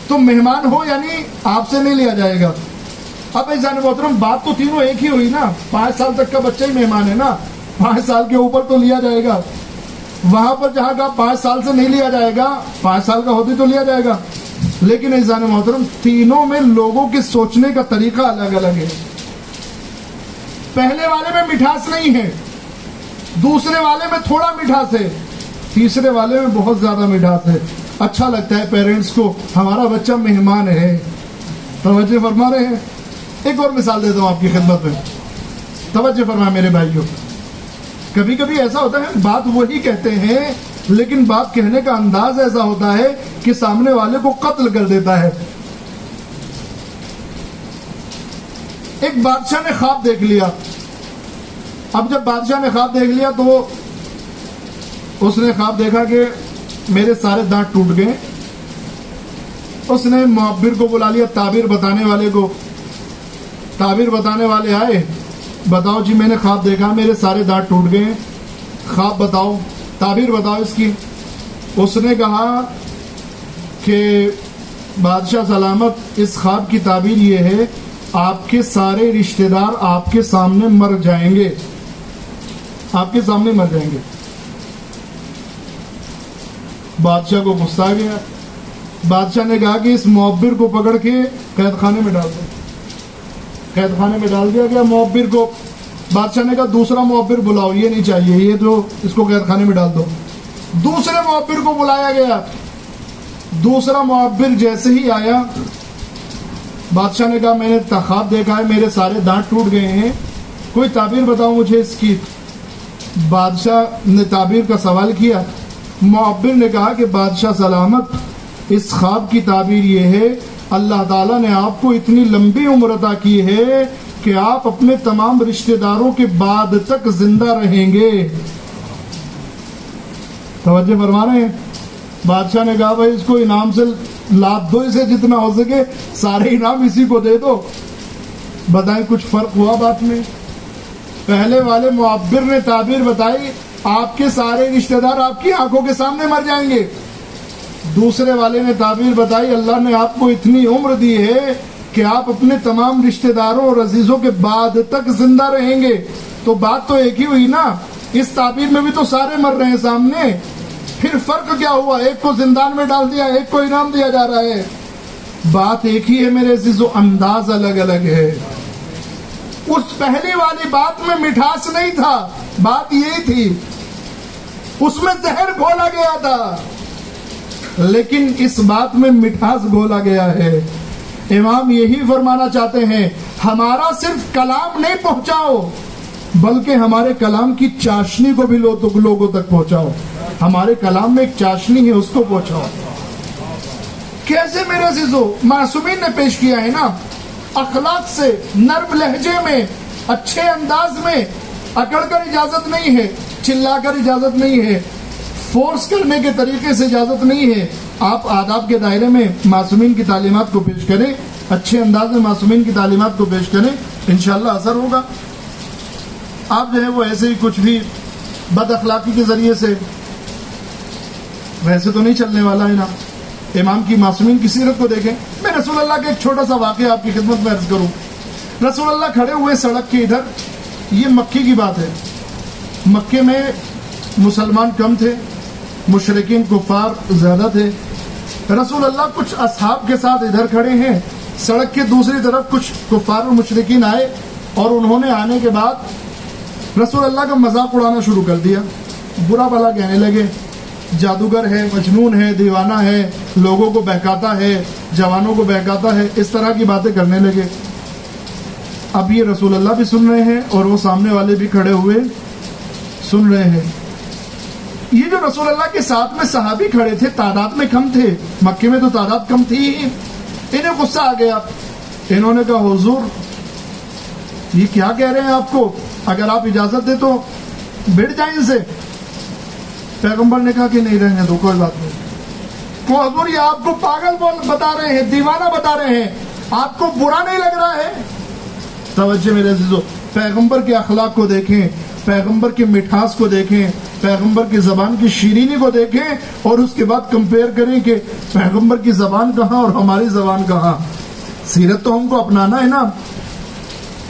تو مہمان ہو یعنی آپ سے نہیں لیا جائے گا. اب عزیزان محترم، بات تو تینوں ایک ہی ہوئی نا. 5 سال تک کا بچہ ہی مہمان ہے نا، 5 سال کے اوپر تو لیا جائے گا. وہاں پر جہاں کا 5 سال سے نہیں لیا جائے گا، 5 سال کا ہوتے تو لیا جائے گا. لیکن عزیزان محترم، تینوں میں لوگوں کے سوچنے کا طریقہ الگ الگ ہے. پہلے والے میں مٹھاس نہیں ہے، دوسرے والے میں تھوڑا مٹھاس ہے، تیسرے والے میں بہت زیادہ مٹھاس ہے. اچھا لگتا ہے پیرنٹس کو، ہمارا بچہ مہمان ہے. توجہ فرما رہے ہیں؟ ایک اور مثال دیتا ہوں آپ کی خدمت میں. توجہ فرما میرے بھائیوں، کبھی کبھی ایسا ہوتا ہے بات وہی کہتے ہیں لیکن بات کہنے کا انداز ایسا ہوتا ہے کہ سامنے والے کو قتل کر دیتا ہے. ایک بادشاہ نے خواب دیکھ لیا. اب جب بادشاہ نے خواب دیکھ لیا تو اس نے خواب دیکھا کہ میرے سارے دانت ٹوٹ گئے. اس نے معبر کو بلا لیا، تعبیر بتانے والے کو. تعبیر بتانے والے آئے، بتاؤ جی میں نے خواب دیکھا میرے سارے دانت ٹوٹ گئے، خواب بتاؤ، تعبیر بتاؤ اس کی. اس نے کہا کہ بادشاہ سلامت، اس خواب کی تعبیر یہ ہے آپ کے سارے رشتہ دار آپ کے سامنے مر جائیں گے، آپ کے سامنے مر جائیں گے. بادشاہ کو غصہ آ گیا. بادشاہ نے کہا کہ اس معبر کو پکڑ کے قید خانے میں ڈال دو. قید خانے میں ڈال دیا گیا معبر کو. بادشاہ نے کہا دوسرا معبر بلاؤ, یہ نہیں چاہیے, یہ تو اس کو قید خانے میں ڈال دو. دوسرے معبر کو بلایا گیا. دوسرا معبر جیسے ہی آیا, بادشاہ نے کہا میں نے خواب دیکھا ہے, میرے سارے دانت ٹوٹ گئے ہیں, کوئی تعبیر بتاؤ مجھے اس کی. بادشاہ نے تعبیر کا سوال کیا. معبر نے کہا کہ بادشاہ سلامت, اس خواب کی تعبیر یہ ہے اللہ تعالیٰ نے آپ کو اتنی لمبی عمر عطا کی ہے کہ آپ اپنے تمام رشتہ داروں کے بعد تک زندہ رہیں گے. توجہ فرما رہے ہیں. بادشاہ نے کہا بھائی اس کو انعام سے لاد دو, اسے جتنا ہو سکے سارے انعام اسی کو دے دو. بتائیں کچھ فرق ہوا بات میں؟ پہلے والے معبر نے تعبیر بتائی, آپ کے سارے رشتہ دار آپ کی آنکھوں کے سامنے مر جائیں گے. دوسرے والے نے تعبیر بتائی اللہ نے آپ کو اتنی عمر دی ہے کہ آپ اپنے تمام رشتہ داروں اور عزیزوں کے بعد تک زندہ رہیں گے. تو بات تو ایک ہی ہوئی نا, اس تعبیر میں بھی تو سارے مر رہے ہیں سامنے, پھر فرق کیا ہوا؟ ایک کو زندان میں ڈال دیا, ایک کو انعام دیا جا رہا ہے. بات ایک ہی ہے میرے عزیزو, انداز الگ الگ ہے. اس پہلی والی بات میں مٹھاس نہیں تھا, بات یہی تھی, اس میں زہر گھولا گیا تھا, لیکن اس بات میں مٹھاس گھولا گیا ہے. امام یہی فرمانا چاہتے ہیں ہمارا صرف کلام نہیں پہنچاؤ بلکہ ہمارے کلام کی چاشنی کو بھی لوگوں تک پہنچاؤ. ہمارے کلام میں ایک چاشنی ہے, اس کو پہنچاؤ. کیسے میرے عزیزو معصومین نے پیش کیا ہے نا, اخلاق سے, نرم لہجے میں, اچھے انداز میں, اکڑ کر اجازت نہیں ہے, چلا کر اجازت نہیں ہے, فورس کرنے کے طریقے سے اجازت نہیں ہے. آپ آداب کے دائرے میں معصومین کی تعلیمات کو پیش کریں, اچھے انداز میں معصومین کی تعلیمات کو پیش کریں, انشاءاللہ اثر ہوگا. آپ جو ہے وہ ایسے ہی کچھ بھی بد اخلاقی کے ذریعے سے, ویسے تو نہیں چلنے والا ہے نا. امام کی معصومین کی سیرت کو دیکھیں. میں رسول اللہ کا ایک چھوٹا سا واقعہ آپ کی خدمت میں عرض کروں. رسول اللہ کھڑے ہوئے سڑک کے ادھر, یہ مکے کی بات ہے, مکے میں مسلمان کم تھے, مشرکین کفار زیادہ تھے. رسول اللہ کچھ اصحاب کے ساتھ ادھر کھڑے ہیں, سڑک کے دوسری طرف کچھ کفار اور مشرکین آئے, اور انہوں نے آنے کے بعد رسول اللہ کا مذاق اڑانا شروع کر دیا, برا بھلا کہنے لگے, جادوگر ہے, مجنون ہے, دیوانہ ہے, لوگوں کو بہکاتا ہے, جوانوں کو بہکاتا ہے, اس طرح کی باتیں کرنے لگے. اب یہ رسول اللہ بھی سن رہے ہیں اور وہ سامنے والے بھی کھڑے ہوئے سن رہے ہیں. یہ جو رسول اللہ کے ساتھ میں صحابی کھڑے تھے تعداد میں کم تھے, مکے میں تو تعداد کم تھی ہی. انہیں غصہ آ گیا. انہوں نے کہا حضور یہ کیا کہہ رہے ہیں, آپ کو اگر آپ اجازت دیں تو بیٹھ جائیں ان سے. پیغمبر نے کہا کہ نہیں رہنے دو, کوئی بات نہیں. تو حضور یہ آپ کو پاگل بتا رہے ہیں, دیوانہ بتا رہے ہیں, آپ کو برا نہیں لگ رہا ہے؟ توجہ میرے عزیزو, پیغمبر کے اخلاق کو دیکھیں, پیغمبر کے مٹھاس کو دیکھیں, پیغمبر کی زبان کی شیرینی کو دیکھیں, اور اس کے بعد کمپیئر کریں کہ پیغمبر کی زبان کہاں اور ہماری زبان کہاں. سیرت تو ہم کو اپنانا ہے نا.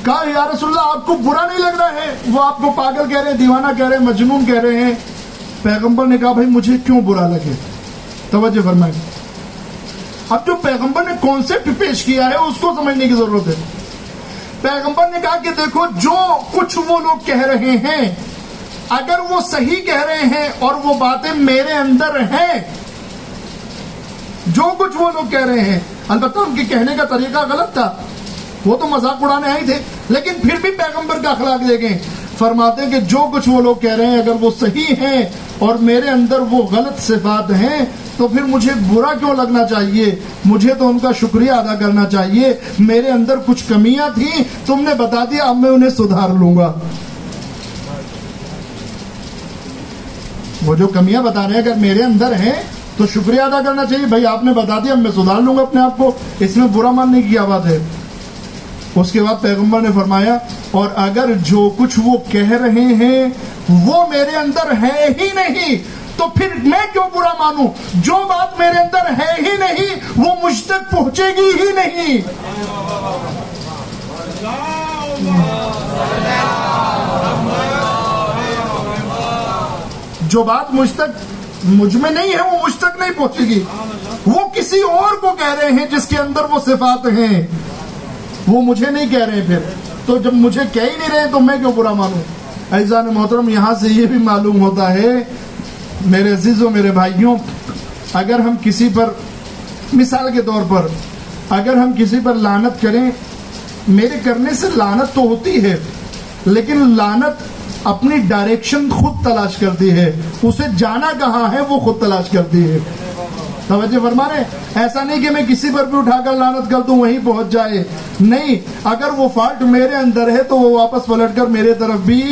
کہا یا رسول اللہ آپ کو برا نہیں لگ رہا ہے؟ وہ آپ کو پاگل کہہ رہے ہیں, دیوانہ کہہ رہے ہیں, مجنون کہہ رہے ہیں. پیغمبر نے کہا بھائی مجھے کیوں برا لگے. توجہ فرمائیں. اب جو پیغمبر نے کانسیپٹ پیش کیا ہے اس کو سمجھنے کی ضرورت ہے. پیغمبر نے کہا کہ دیکھو جو کچھ وہ لوگ کہہ رہے ہیں, اگر وہ صحیح کہہ رہے ہیں اور وہ باتیں میرے اندر ہیں, جو کچھ وہ لوگ کہہ رہے ہیں, البتہ ان کے کہنے کا طریقہ غلط تھا, وہ تو مذاق اڑانے آئے تھے, لیکن پھر بھی پیغمبر کا اخلاق دیکھیں. فرماتے ہیں کہ جو کچھ وہ لوگ کہہ رہے ہیں اگر وہ صحیح ہیں اور میرے اندر وہ غلط صفات ہیں تو پھر مجھے برا کیوں لگنا چاہیے؟ مجھے تو ان کا شکریہ ادا کرنا چاہیے. میرے اندر کچھ کمیاں تھیں, تم نے بتا دیا, اب میں انہیں سدھار لوں گا. وہ جو کمیاں بتا رہے ہیں اگر میرے اندر ہیں تو شکریہ ادا کرنا چاہیے. بھائی آپ نے بتا دیا, اب میں سدھار لوں گا اپنے آپ کو, اس میں برا ماننے کی کیا بات ہے. اس کے بعد پیغمبر نے فرمایا اور اگر جو کچھ وہ کہہ رہے ہیں وہ میرے اندر ہے ہی نہیں تو پھر میں کیوں برا مانوں؟ جو بات میرے اندر ہے ہی نہیں وہ مجھ تک پہنچے گی ہی نہیں. جو بات مجھ تک مجھ میں نہیں ہے وہ مجھ تک نہیں پہنچے گی. وہ کسی اور کو کہہ رہے ہیں جس کے اندر وہ صفات ہیں, وہ مجھے نہیں کہہ رہے. پھر تو جب مجھے کہہ ہی نہیں رہے تو میں کیوں برا مانوں؟ عزیزان محترم, یہاں سے یہ بھی معلوم ہوتا ہے میرے عزیزوں, میرے بھائیوں, اگر ہم کسی پر, مثال کے طور پر اگر ہم کسی پر لعنت کریں, میرے کرنے سے لعنت تو ہوتی ہے, لیکن لعنت اپنی ڈائریکشن خود تلاش کرتی ہے, اسے جانا کہاں ہے وہ خود تلاش کرتی ہے. توجہ فرما رہے ہیں؟ ایسا نہیں کہ میں کسی پر بھی اٹھا کر لعنت کر دوں وہیں پہنچ جائے, نہیں. اگر وہ فالٹ میرے اندر ہے تو وہ واپس پلٹ کر میرے طرف بھی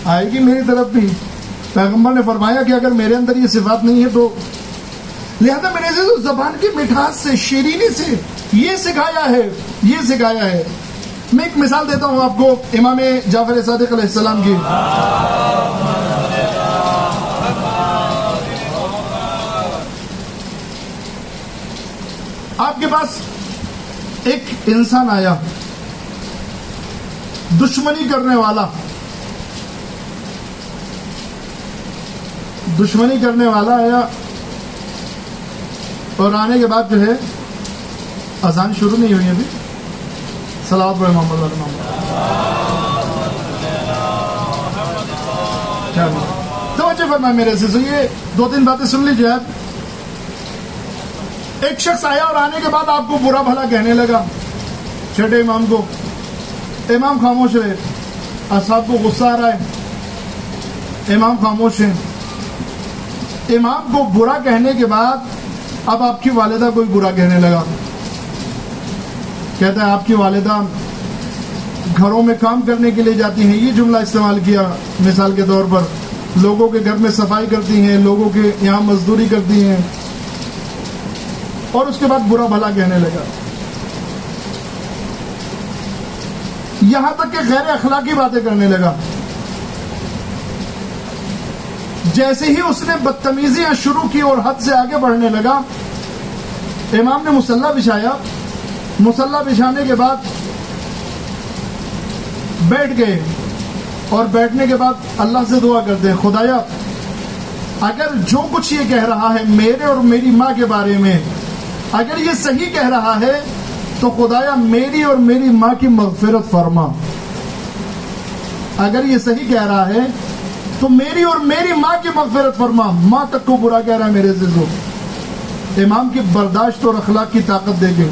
آئے گی, میری طرف بھی. پیغمبر نے فرمایا کہ اگر میرے اندر یہ صفات نہیں ہے تو, لہذا میرے عزیزو زبان کی مٹھاس سے, شیرینی سے یہ سکھایا ہے, یہ سکھایا ہے. میں ایک مثال دیتا ہوں آپ کو امام جعفر صادق علیہ السلام کی. آپ کے پاس ایک انسان آیا, دشمنی کرنے والا, دشمنی کرنے والا آیا, اور آنے کے بعد جو ہے اذان شروع نہیں ہوئی ابھی, صلوات پڑھیں محمد علیہ محمد. توجہ فرمائیں میرے سے, یہ 2-3 باتیں سن لیجیے آپ. ایک شخص آیا اور آنے کے بعد آپ کو برا بھلا کہنے لگا, چھٹے امام کو. امام خاموش رہے, اصحاب کو غصہ آ رہا ہے, امام خاموش ہیں. امام کو برا کہنے کے بعد اب آپ کی والدہ کوئی برا کہنے لگا. کہتا ہے آپ کی والدہ گھروں میں کام کرنے کے لیے جاتی ہیں, یہ جملہ استعمال کیا مثال کے طور پر. لوگوں کے گھر میں صفائی کرتی ہیں, لوگوں کے یہاں مزدوری کرتی ہیں, اور اس کے بعد برا بھلا کہنے لگا. یہاں تک کہ غیر اخلاقی باتیں کرنے لگا. جیسے ہی اس نے بدتمیزیاں شروع کی اور حد سے آگے بڑھنے لگا, امام نے مصلی بچھایا. مصلی بچھانے کے بعد بیٹھ گئے, اور بیٹھنے کے بعد اللہ سے دعا کرتے ہیں, خدایا اگر جو کچھ یہ کہہ رہا ہے میرے اور میری ماں کے بارے میں, اگر یہ صحیح کہہ رہا ہے تو خدایا میری اور میری ماں کی مغفرت فرما. اگر یہ صحیح کہہ رہا ہے تو میری اور میری ماں کی مغفرت فرما. ماں تک کو برا کہہ رہا ہے میرے عزیزو. امام کی برداشت اور اخلاق کی طاقت دے گئے,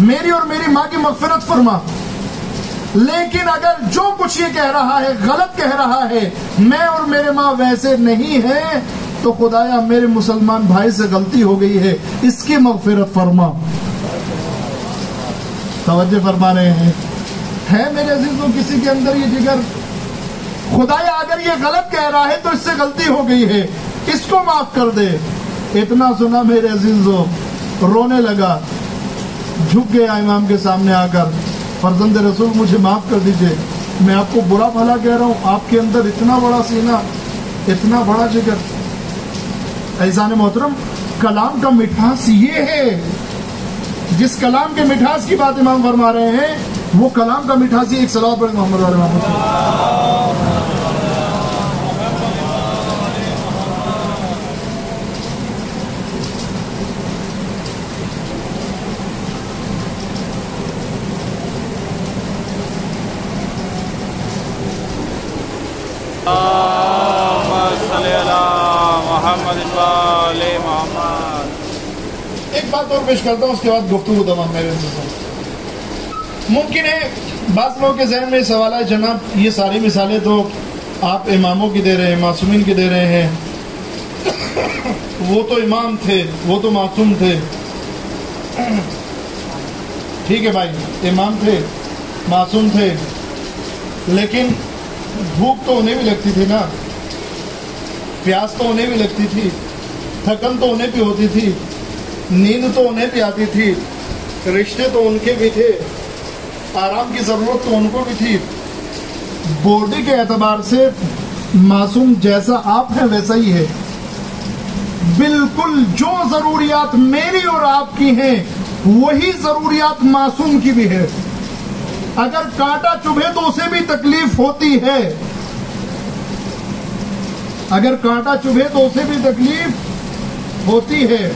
میری اور میری ماں کی مغفرت فرما. لیکن اگر جو کچھ یہ کہہ رہا ہے غلط کہہ رہا ہے, میں اور میرے ماں ویسے نہیں ہیں, تو خدایا میرے مسلمان بھائی سے غلطی ہو گئی ہے, اس کی مغفرت فرما. توجہ فرما رہے ہیں؟ ہے میرے عزیزوں کسی کے اندر یہ جگر, خدایا اگر یہ غلط کہہ رہا ہے تو اس سے غلطی ہو گئی ہے, اس کو معاف کر دے. اتنا سنا میرے عزیزوں, رونے لگا, جھک گیا امام کے سامنے آ کر, فرزند رسول مجھے معاف کر دیجئے, میں آپ کو برا بھلا کہہ رہا ہوں, آپ کے اندر اتنا بڑا سینہ, اتنا بڑا جگر. عزیزان محترم, کلام کا مٹھاس یہ ہے, جس کلام کے مٹھاس کی بات امام فرما رہے ہیں وہ کلام کا مٹھاس ہی. ایک صلوات پڑھیں محمد علیہ محمد. ایک بات اور پیش کرتا ہوں, اس کے بعد گفتگو تمام. میرے ممکن ہے بعض لوگوں کے ذہن میں سوال ہے, جناب یہ ساری مثالیں تو آپ اماموں کی دے رہے ہیں, معصومین کی دے رہے ہیں, وہ تو امام تھے, وہ تو معصوم تھے. ٹھیک ہے بھائی, امام تھے, معصوم تھے, لیکن بھوک تو انہیں بھی لگتی تھی نا, پیاس تو انہیں بھی لگتی تھی, تھکن تو انہیں بھی ہوتی تھی, نیند تو انہیں بھی آتی تھی, رشتے تو ان کے بھی تھے, آرام کی ضرورت تو ان کو بھی تھی. باڈی کے اعتبار سے معصوم جیسا آپ ہیں ویسا ہی ہے. بالکل جو ضروریات میری اور آپ کی ہیں وہی ضروریات معصوم کی بھی ہے. اگر کانٹا چبھے تو اسے بھی تکلیف ہوتی ہے. اگر کانٹا چبھے تو اسے بھی تکلیف ہوتی ہے.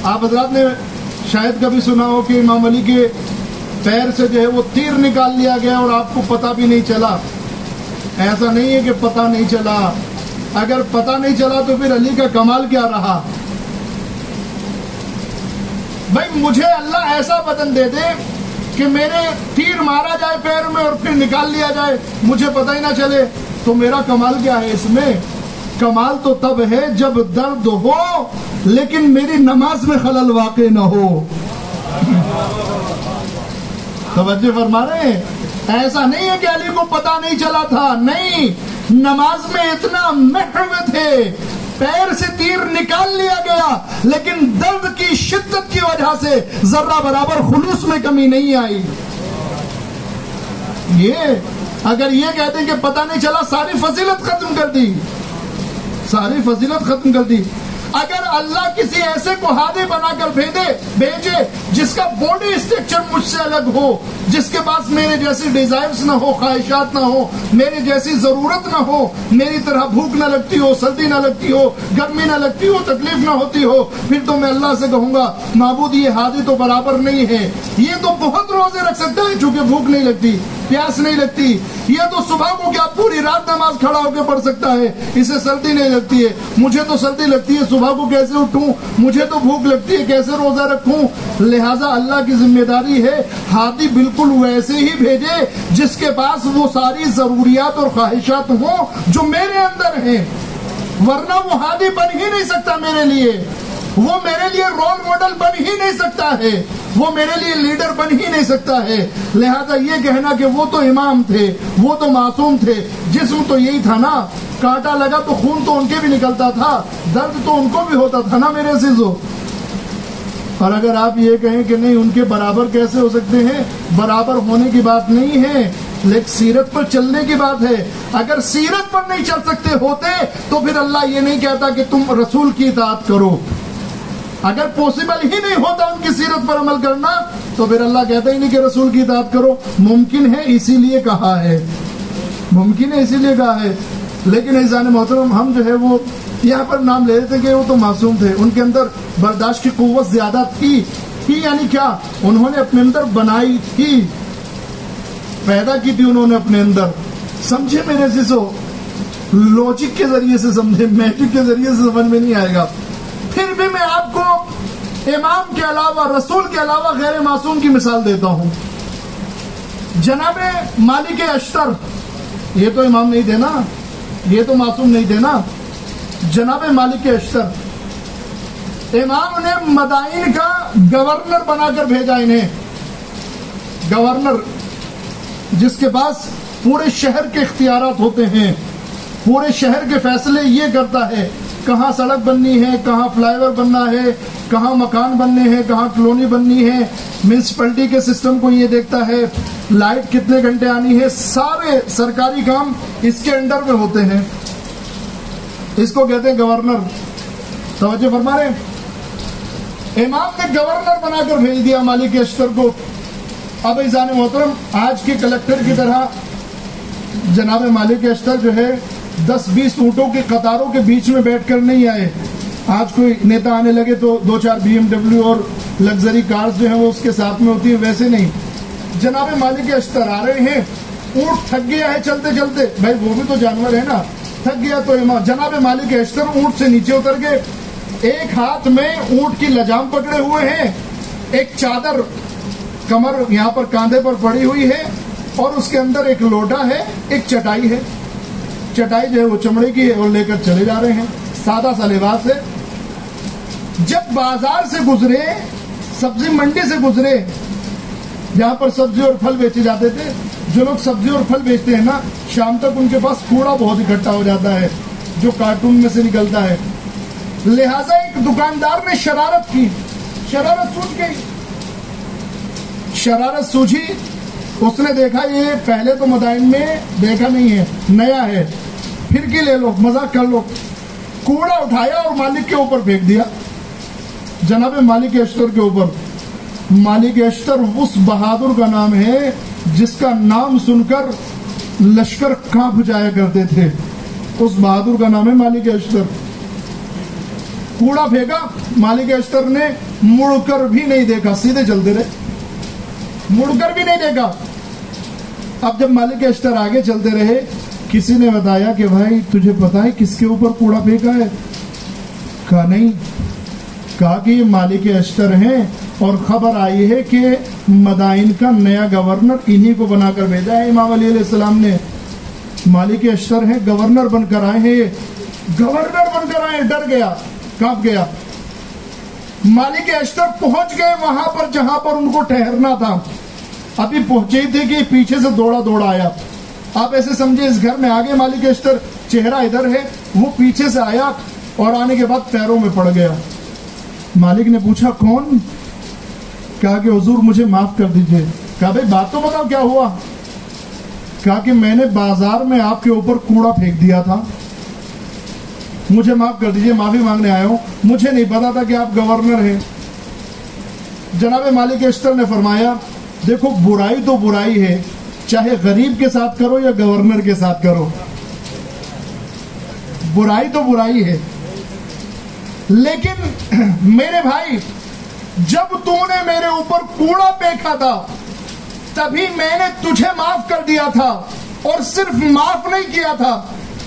آپ حضرات نے شاید کبھی سنا ہو کہ امام علی کے پیر سے جو ہے وہ تیر نکال لیا گیا اور آپ کو پتہ بھی نہیں چلا. ایسا نہیں ہے کہ پتہ نہیں چلا. اگر پتہ نہیں چلا تو پھر علی کا کمال کیا رہا؟ بھائی مجھے اللہ ایسا بدن دے دے کہ میرے تیر مارا جائے پیر میں اور پھر نکال لیا جائے, مجھے پتہ ہی نہ چلے, تو میرا کمال کیا ہے اس میں؟ کمال تو تب ہے جب درد ہو لیکن میری نماز میں خلل واقع نہ ہو. توجہ فرما رہے ہیں؟ ایسا نہیں ہے کہ علی کو پتہ نہیں چلا تھا, نہیں, نماز میں اتنا محو تھے, پیر سے تیر نکال لیا گیا لیکن درد کی شدت کی وجہ سے ذرہ برابر خلوص میں کمی نہیں آئی. یہ اگر یہ کہتے ہیں کہ پتہ نہیں چلا, ساری فضیلت ختم کر دی, ساری فضیلت ختم کر دی. اگر اللہ کسی ایسے کو ہادی بنا کر بھیجے جس کا باڈی اسٹرکچر مجھ سے الگ ہو, جس کے پاس میرے جیسی ڈیزائرز نہ ہو, خواہشات نہ ہو, میرے جیسی ضرورت نہ ہو, میری طرح بھوک نہ لگتی ہو, سردی نہ لگتی ہو, گرمی نہ لگتی ہو, تکلیف نہ ہوتی ہو, پھر تو میں اللہ سے کہوں گا معبود یہ ہادی تو برابر نہیں ہے. یہ تو بہت روزے رکھ سکتا ہے چونکہ بھوک نہیں لگتی, پیاس نہیں لگتی. یہ تو صبح کو کیا پوری رات نماز کھڑا ہو کے پڑھ سکتا ہے, اسے سردی نہیں لگتی ہے. مجھے تو سردی لگتی ہے, صبح کو کیسے اٹھوں, مجھے تو بھوک لگتی ہے, کیسے روزہ رکھوں. لہٰذا اللہ کی ذمہ داری ہے ہادی بالکل ویسے ہی بھیجے جس کے پاس وہ ساری ضروریات اور خواہشات ہوں جو میرے اندر ہیں, ورنہ وہ ہادی بن ہی نہیں سکتا میرے لیے, وہ میرے لیے رول ماڈل بن ہی نہیں سکتا ہے, وہ میرے لیے لیڈر بن ہی نہیں سکتا ہے. لہذا یہ کہنا کہ وہ تو امام تھے, وہ تو معصوم تھے, جسم تو یہی تھا نا, کانٹا لگا تو خون تو ان کے بھی نکلتا تھا, درد تو ان کو بھی ہوتا تھا نا میرے عزیزو. اور اگر آپ یہ کہیں کہ نہیں ان کے برابر کیسے ہو سکتے ہیں, برابر ہونے کی بات نہیں ہے, لیکن سیرت پر چلنے کی بات ہے. اگر سیرت پر نہیں چل سکتے ہوتے تو پھر اللہ یہ نہیں کہتا کہ تم رسول کی اطاعت کرو. اگر پاسبل ہی نہیں ہوتا ان کی سیرت پر عمل کرنا تو پھر اللہ کہتا ہی نہیں کہ رسول کی اطاعت کرو. ممکن ہے اسی لیے کہا ہے, ممکن ہے اسی لیے کہا ہے. لیکن عزیزان محترم ہم جو ہے وہ یہاں پر نام لے لیتے کہ وہ تو معصوم تھے, ان کے اندر برداشت کی قوت زیادہ تھی. یعنی کیا, انہوں نے اپنے اندر بنائی تھی, پیدا کی تھی انہوں نے اپنے اندر. سمجھے میرے عزیزو, لوجک کے ذریعے سے سمجھے, میجک کے ذریعے سے سمجھ میں نہیں آئے گا. پھر بھی میں آپ کو امام کے علاوہ, رسول کے علاوہ غیر معصوم کی مثال دیتا ہوں. جناب مالک اشتر, یہ تو امام نہیں تھے نا, یہ تو معصوم نہیں تھے نا. جناب مالک اشتر, امام نے مدائن کا گورنر بنا کر بھیجا انہیں, گورنر جس کے پاس پورے شہر کے اختیارات ہوتے ہیں, پورے شہر کے فیصلے یہ کرتا ہے, کہاں سڑک بننی ہے, کہاں فلائی اوور بننا ہے, کہاں مکان بننے ہیں, کہاں کالونی بننی ہے, میونسپلٹی کے سسٹم کو یہ دیکھتا ہے, لائٹ کتنے گھنٹے آنی ہے, سارے سرکاری کام اس کے انڈر میں ہوتے ہیں. اس کو کہتے ہیں گورنر. توجہ فرما رہے ہیں, امام نے گورنر بنا کر بھیج دیا مالک اشتر کو. اب عزیزان محترم آج کے کلکٹر کی طرح جناب مالک اشتر جو ہے 10-20 اونٹوں کے قطاروں کے بیچ میں بیٹھ کر نہیں آئے. آج کوئی نیتا آنے لگے تو 2-4 BMW اور لگژری کارز جو ہیں وہ اس کے ساتھ میں ہوتی ہیں, ویسے نہیں. جناب مالک اشتر آ رہے ہیں, اونٹ تھک گیا ہے چلتے چلتے, بھائی وہ بھی تو جانور ہے نا, تھک گیا تو جناب مالک اشتر اونٹ سے نیچے اتر گئے, ایک ہاتھ میں اونٹ کی لجام پکڑے ہوئے ہیں, ایک چادر کمر یہاں پر کاندھے پر پڑی ہوئی ہے, اور اس کے اندر ایک لوٹا ہے, ایک چٹائی ہے. چٹائی جو ہے وہ چمڑے کی ہے اور لے کر چلے جا رہے ہیں, سادہ سا لباس ہے. جب بازار سے گزرے, سبزی منڈی سے گزرے, جہاں پر سبزی اور پھل بیچے جاتے تھے, جو لوگ سبزی اور پھل بیچتے ہیں نا, شام تک ان کے پاس کوڑا بہت اکٹھا ہو جاتا ہے جو کارٹون میں سے نکلتا ہے. لہذا ایک دکاندار نے شرارت کی, شرارت سوچ گئی, شرارت سوچی, اس نے دیکھا یہ پہلے تو مدائن میں دیکھا نہیں ہے, نیا ہے, پھر کی لے لو, مزاق کر لو. کوڑا اٹھایا اور مالک کے اوپر پھینک دیا, جناب مالک اشتر کے اوپر. مالک اشتر اس بہادر کا نام ہے جس کا نام سن کر لشکر کانپ جایا کرتے تھے. اس بہادر کا نام ہے مالک اشتر. کوڑا پھینکا, مالک اشتر نے مڑ کر بھی نہیں دیکھا, سیدھے چلتے رہے, مڑ کر بھی نہیں دیکھا. اب جب مالک اشتر آگے چلتے رہے, کسی نے بتایا کہ بھائی تجھے پتا ہے کس کے اوپر کوڑا پھینکا ہے؟ کہا نہیں. کہا کہ یہ مالک اشتر ہیں اور خبر آئی ہے کہ مدائن کا نیا گورنر انہی کو بنا کر بھیجا ہے امام علی علیہ السلام نے. مالک اشتر ہیں, گورنر بن کر آئے ہیں, گورنر بن کر آئے. ڈر گیا, کانپ گیا. مالک اشتر پہنچ گئے وہاں پر جہاں پر ان کو ٹھہرنا تھا. ابھی پہنچے تھے کہ پیچھے سے دوڑا دوڑا آیا. آپ ایسے سمجھے اس گھر میں آگے مالک اشتر, چہرہ ادھر ہے, وہ پیچھے سے آیا اور آنے کے بعد پیروں میں پڑ گیا. مالک نے پوچھا کون؟ کہا کہ حضور مجھے معاف کر دیجئے. کہا بھائی بات تو بتاؤ کیا ہوا؟ کہا کہ میں نے بازار میں آپ کے اوپر کوڑا پھینک دیا تھا, مجھے معاف کر دیجئے, معافی مانگنے آیا ہوں, مجھے نہیں پتا تھا کہ آپ گورنر ہیں. جناب مالک اشتر نے فرمایا دیکھو برائی تو برائی ہے, چاہے غریب کے ساتھ کرو یا گورنر کے ساتھ کرو, برائی تو برائی ہے. لیکن میرے بھائی جب تو نے میرے اوپر کوڑا پھینکا تھا تبھی میں نے تجھے معاف کر دیا تھا, اور صرف معاف نہیں کیا تھا,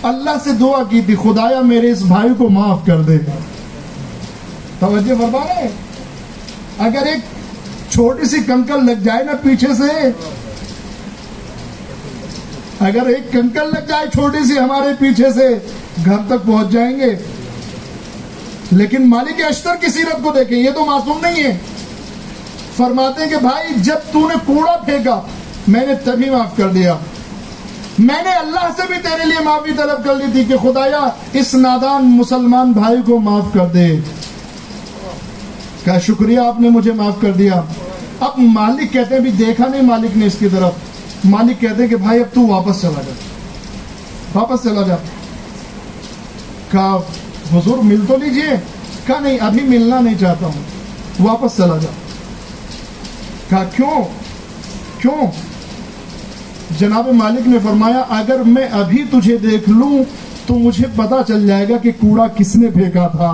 اللہ سے دعا کی تھی خدایا میرے اس بھائی کو معاف کر دے. توجہ فرما رہے, اگر ایک چھوٹی سی کنکر لگ جائے نا پیچھے سے, اگر ایک کنکر لگ جائے چھوٹی سی ہمارے پیچھے سے, گھر تک پہنچ جائیں گے. لیکن مالک اشتر کی سیرت کو دیکھیں, یہ تو معصوم نہیں ہے. فرماتے ہیں کہ بھائی جب تو نے کوڑا پھینکا میں نے تبھی معاف کر دیا. میں نے اللہ سے بھی تیرے لیے معافی طلب کر لی تھی کہ خدایا اس نادان مسلمان بھائی کو معاف کر دے. کہا شکریہ آپ نے مجھے معاف کر دیا. اب مالک کہتے ہیں بھی دیکھا نہیں مالک نے اس کی طرف, مالک کہتے ہیں کہ بھائی اب تو واپس چلا جا, واپس چلا جا. کہا حضور مل تو لیجئے. کہا نہیں ابھی ملنا نہیں چاہتا ہوں, واپس چلا جا. کہا کیوں کیوں؟ جناب مالک نے فرمایا اگر میں ابھی تجھے دیکھ لوں تو مجھے پتا چل جائے گا کہ کوڑا کس نے پھینکا تھا.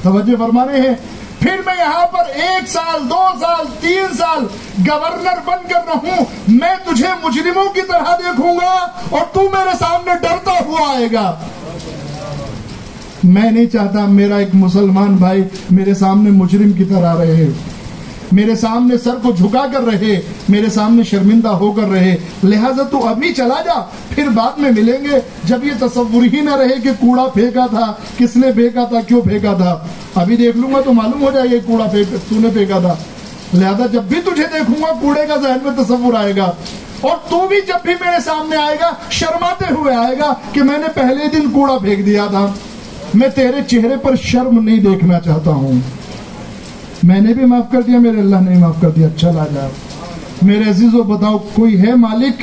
توجہ فرما رہے ہیں. پھر میں یہاں پر 1 سال 2 سال 3 سال گورنر بن کر رہوں, میں تجھے مجرموں کی طرح دیکھوں گا اور تو میرے سامنے ڈرتا ہوا آئے گا. میں نہیں چاہتا میرا ایک مسلمان بھائی میرے سامنے مجرم کی طرح رہے, میرے سامنے سر کو جھکا کر رہے, میرے سامنے شرمندہ ہو کر رہے. لہٰذا تو ابھی چلا جا, پھر بعد میں ملیں گے جب یہ تصور ہی نہ رہے کہ کوڑا پھینکا تھا, کس نے پھینکا تھا, کیوں پھینکا تھا. ابھی دیکھ لوں گا تو معلوم ہو جائے گا کوڑا تو نے پھینکا تھا. لہذا جب بھی تجھے دیکھوں گا کوڑے کا ذہن میں تصور آئے گا, اور تو بھی جب بھی میرے سامنے آئے گا شرماتے ہوئے آئے گا کہ میں نے پہلے دن کوڑا پھینک دیا تھا. میں تیرے چہرے پر شرم نہیں دیکھنا چاہتا ہوں. میں نے بھی معاف کر دیا, میرے اللہ نے معاف کر دیا. چلا جا. میرے عزیزو بتاؤ کوئی ہے مالک؟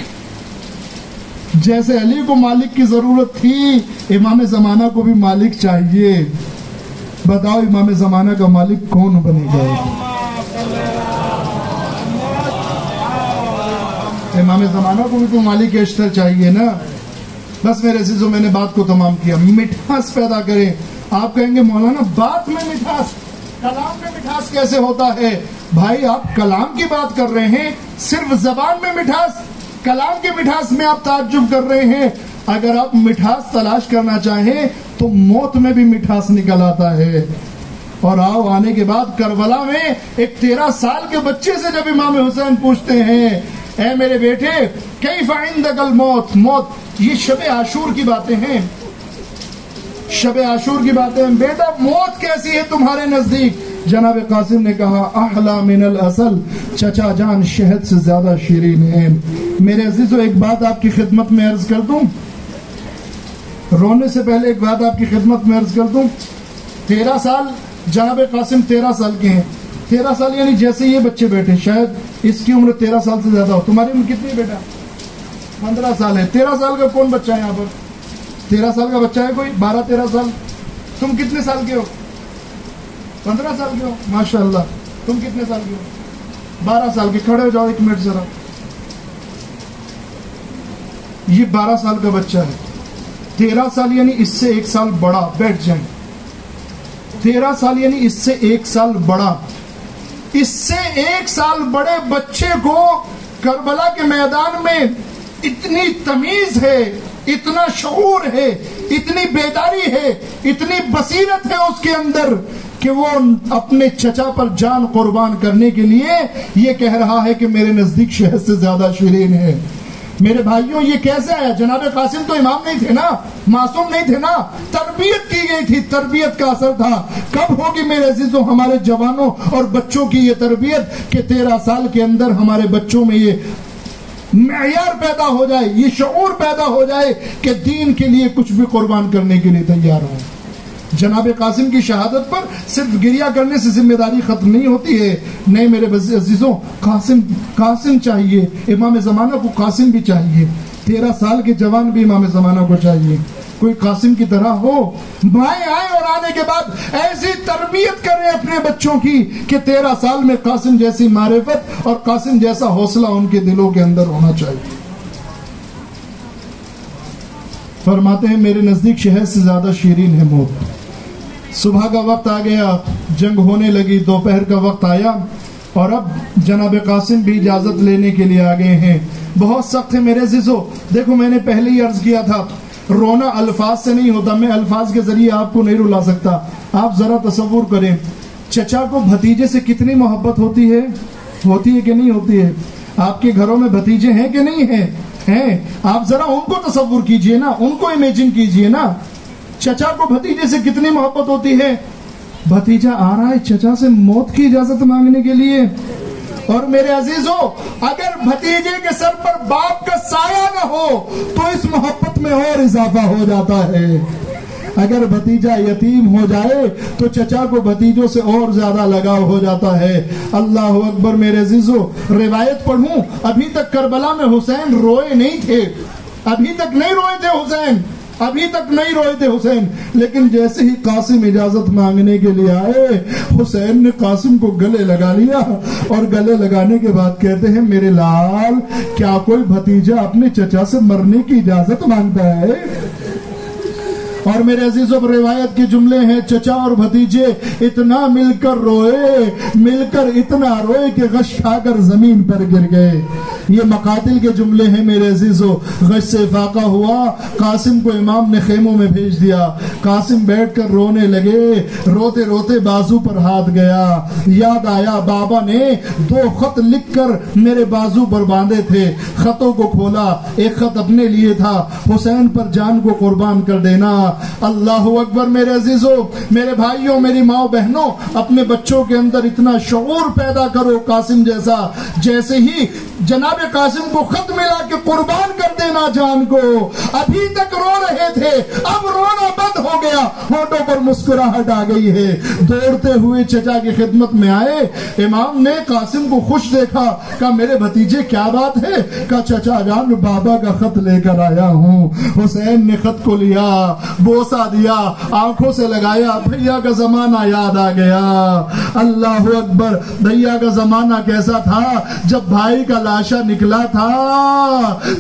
جیسے علی کو مالک کی ضرورت تھی امام زمانہ کو بھی مالک چاہیے. بتاؤ امام زمانہ کا مالک کون بنے گا؟ امام زمانہ کو بھی تو مالک اشتر چاہیے نا. بس میرے عزیزو میں نے بات کو تمام کیا. مٹھاس پیدا کریں. آپ کہیں گے مولانا بات میں مٹھاس, کلام میں مٹھاس کیسے ہوتا ہے؟ بھائی آپ کلام کی بات کر رہے ہیں, صرف زبان میں مٹھاس, کلام کی مٹھاس میں آپ تعجب کر رہے ہیں. اگر آپ مٹھاس تلاش کرنا چاہیں تو موت میں بھی مٹھاس نکل آتا ہے. اور آؤ آنے کے بعد کربلا میں ایک 13 سال کے بچے سے جب امام حسین پوچھتے ہیں اے میرے بیٹے کیف عندک الموت, موت یہ شب عاشور کی باتیں ہیں, شب عاشور کی باتیں ہیں. بیٹا موت کیسی ہے تمہارے نزدیک؟ جناب قاسم نے کہا احلا من العسل, چچا جان شہد سے زیادہ شیرین ہے. میرے عزیزو ایک بات آپ کی خدمت میں عرض کر دوں, رونے سے پہلے ایک بات آپ کی خدمت میں عرض کر دوں. 13 سال جناب قاسم 13 سال کے ہیں. 13 سال یعنی جیسے یہ بچے بیٹھے, شاید اس کی عمر 13 سال سے زیادہ ہو. تمہاری عمر کتنی ہے بیٹا؟ 15 سال ہے. 13 سال کا کون بچہ ہے یہاں پر؟ 13 سال کا بچہ ہے کوئی؟ 12-13 سال. تم کتنے سال کے ہو؟ 15 سال کے ہو. ماشاء اللہ. تم کتنے سال کے ہو؟ 12 سال کے. کھڑے ہو جاؤ 1 منٹ ذرا. یہ 12 سال کا بچہ ہے. 13 سال یعنی اس سے 1 سال بڑا، بیٹھ جائیں، 13 سال یعنی اس سے 1 سال بڑا، اس سے 1 سال بڑے بچے کو کربلا کے میدان میں اتنی تمیز ہے، اتنا شعور ہے، اتنی بیداری ہے، اتنی بصیرت ہے اس کے اندر کہ وہ اپنے چچا پر جان قربان کرنے کے لیے یہ کہہ رہا ہے کہ میرے نزدیک شہد سے زیادہ شیرین ہے۔ میرے بھائیوں یہ کیسے آیا؟ جناب قاسم تو امام نہیں تھے نا، معصوم نہیں تھے نا، تربیت کی گئی تھی، تربیت کا اثر تھا۔ کب ہوگی میرے عزیزوں ہمارے جوانوں اور بچوں کی یہ تربیت کہ 13 سال کے اندر ہمارے بچوں میں یہ معیار پیدا ہو جائے، یہ شعور پیدا ہو جائے کہ دین کے لیے کچھ بھی قربان کرنے کے لیے تیار ہو۔ جناب قاسم کی شہادت پر صرف گریہ کرنے سے ذمہ داری ختم نہیں ہوتی ہے، نہیں میرے عزیزوں، قاسم چاہیے، امام زمانہ کو قاسم بھی چاہیے، 13 سال کے جوان بھی امام زمانہ کو چاہیے، کوئی قاسم کی طرح ہو، مائیں آئے اور آنے کے بعد ایسی تربیت کریں اپنے بچوں کی کہ 13 سال میں قاسم جیسی معرفت اور قاسم جیسا حوصلہ ان کے دلوں کے اندر ہونا چاہیے۔ فرماتے ہیں میرے نزدیک شہد سے زیادہ شیرین ہے موت۔ صبح کا وقت آ گیا، جنگ ہونے لگی، دوپہر کا وقت آیا اور اب جناب قاسم بھی اجازت لینے کے لیے آ گئے ہیں۔ بہت سخت ہے میرے عزیزو، دیکھو میں نے پہلے ہی عرض کیا تھا رونا الفاظ سے نہیں ہوتا، میں الفاظ کے ذریعے آپ کو نہیں رلا سکتا۔ آپ ذرا تصور کریں چچا کو بھتیجے سے کتنی محبت ہوتی ہے کہ نہیں ہوتی ہے؟ آپ کے گھروں میں بھتیجے ہیں کہ نہیں ہیں؟ آپ ذرا ان کو تصور کیجئے نا، ان کو امیجن کیجئے نا، چچا کو بھتیجے سے کتنی محبت ہوتی ہے۔ بھتیجا آ رہا ہے چچا سے موت کی اجازت مانگنے کے لیے، اور میرے عزیزو اگر بھتیجے کے سر پر باپ کا سایہ نہ ہو تو اس محبت میں اور اضافہ ہو جاتا ہے۔ اگر بھتیجا یتیم ہو جائے تو چچا کو بھتیجوں سے اور زیادہ لگاؤ ہو جاتا ہے۔ اللہ اکبر میرے عزیزو، روایت پڑھوں، ابھی تک کربلا میں حسین روئے نہیں تھے، ابھی تک نہیں روئے تھے حسین، ابھی تک نہیں روئے تھے حسین، لیکن جیسے ہی قاسم اجازت مانگنے کے لیے آئے حسین نے قاسم کو گلے لگا لیا، اور گلے لگانے کے بعد کہتے ہیں میرے لال کیا کوئی بھتیجا اپنے چچا سے مرنے کی اجازت مانگتا ہے؟ اور میرے عزیزوں روایت کے جملے ہیں چچا اور بھتیجے اتنا مل کر اتنا روئے کہ غش کھا کر زمین پر گر گئے۔ یہ مقاتل کے جملے ہیں میرے عزیزوں۔ غش سے فاقہ ہوا، قاسم کو امام نے خیموں میں بھیج دیا، قاسم بیٹھ کر رونے لگے، روتے روتے بازو پر ہاتھ گیا، یاد آیا بابا نے 2 خط لکھ کر میرے بازو پر باندھے تھے۔ خطوں کو کھولا، ایک خط اپنے لیے تھا، حسین پر جان کو قربان کر دینا۔ اللہ اکبر میرے عزیزوں، میرے بھائیوں، میری ماں بہنوں، اپنے بچوں کے اندر اتنا شعور پیدا کرو قاسم جیسا، جیسے ہی جناب قاسم کو خط ملا کہ قربان کر دینا جان کو، ابھی تک رو رہے تھے، اب رونا بند ہو گیا، ہونٹوں پر مسکراہٹ آ گئی ہے، دوڑتے ہوئے چچا کی خدمت میں آئے۔ امام نے قاسم کو خوش دیکھا، کہا میرے بھتیجے کیا بات ہے؟ کہا چچا جان بابا کا خط لے کر آیا ہوں۔ حسین نے خط کو لیا، بوسا دیا، آنکھوں سے لگایا، بھیا کا زمانہ یاد آ گیا۔ اللہ اکبر، بھیا کا زمانہ کیسا تھا جب بھائی کا لاشا نکلا تھا،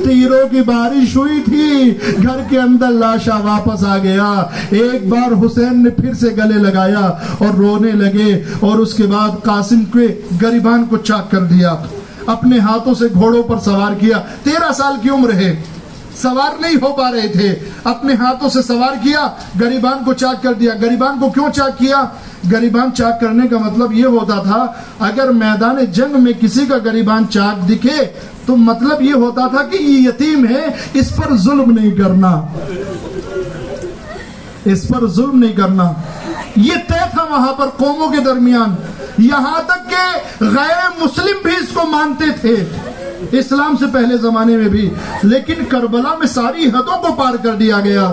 تیروں کی بارش ہوئی تھی، گھر کے اندر لاشا واپس آ گیا۔ ایک بار حسین نے پھر سے گلے لگایا اور رونے لگے، اور اس کے بعد قاسم کے گریبان کو چاک کر دیا، اپنے ہاتھوں سے گھوڑوں پر سوار کیا۔ 13 سال کی عمر ہے، سوار نہیں ہو پا رہے تھے، اپنے ہاتھوں سے سوار کیا، گریبان کو چاک کر دیا۔ گریبان کو کیوں چاک کیا؟ گریبان چاک کرنے کا مطلب یہ ہوتا تھا اگر میدان جنگ میں کسی کا گریبان چاک دکھے تو مطلب یہ ہوتا تھا کہ یہ یتیم ہے، اس پر ظلم نہیں کرنا، اس پر ظلم نہیں کرنا۔ یہ طے تھا وہاں پر قوموں کے درمیان، یہاں تک کہ غیر مسلم بھی اس کو مانتے تھے، اسلام سے پہلے زمانے میں بھی، لیکن کربلا میں ساری حدوں کو پار کر دیا گیا۔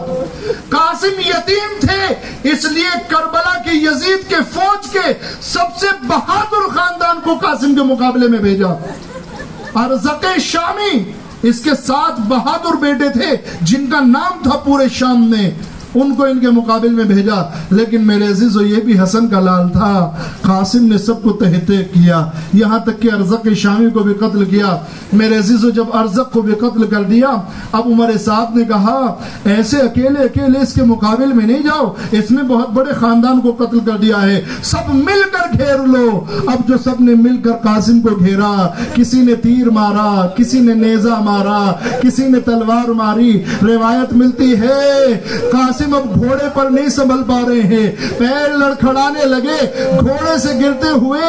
قاسم یتیم تھے، اس لیے کربلا کے یزید کے فوج کے سب سے بہادر خاندان کو قاسم کے مقابلے میں بھیجا۔ ارزق شامی، اس کے 7 بہادر بیٹے تھے جن کا نام تھا پورے شام میں، ان کو ان کے مقابل میں بھیجا. لیکن میرے عزیزو یہ بھی حسن کا لال تھا. قاسم نے سب کو تحت کیا, یہاں تک کہ ارزق شامی کو بھی قتل کیا. میرے عزیزو جب ارزق کو بھی قتل کر دیا, اب عمر سعد نے کہا ایسے اکیلے اکیلے اس کے مقابل میں نہیں جاؤ, اس نے بہت بڑے خاندان کو قتل کر دیا ہے, سب مل کر گھیر لو. اب جو سب نے مل کر قاسم کو گھیرا, کسی نے تیر مارا, کسی نے نیزہ مارا, کسی نے تلوار ماری. روایت ملتی ہے قاسم اب گھوڑے پر نہیں سنبھل پا رہے ہیں, پیر لڑکھڑانے لگے. گھوڑے سے گرتے ہوئے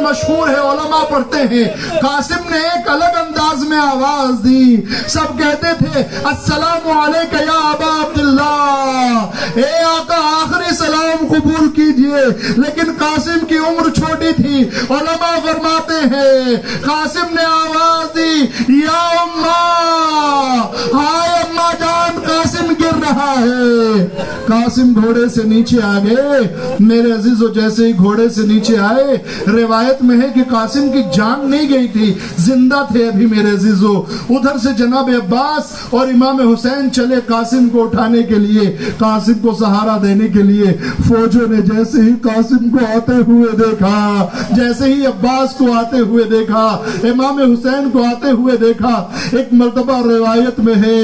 مشہور ہے, علماء پڑھتے ہیں, قاسم نے ایک الگ انداز میں آواز دی. سب کہتے تھے السلام علیکہ یا ابا عبداللہ, اے آقا آخری سلام قبول کیجئے. لیکن قاسم کی عمر چھوٹی تھی. علماء فرماتے ہیں قاسم نے آواز دی یا اماں, ہائے اماں جان قاسم گر رہا ہے. قاسم گھوڑے سے نیچے آ گئے. میرے عزیزو جیسے ہی گھوڑے سے نیچے آئے, روایت میں ہے کہ قاسم کی جان نہیں گئی تھی, زندہ تھے ابھی. میرے عزیزو ادھر سے جناب عباس اور امام حسین چلے قاسم کو اٹھانے کے لیے, قاسم کو سہارا دینے کے لیے. فوجوں نے جیسے ہی قاسم کو آتے ہوئے دیکھا, جیسے ہی عباس کو آتے ہوئے دیکھا, امام حسین کو آتے ہوئے دیکھا, ایک مرتبہ روایت میں ہے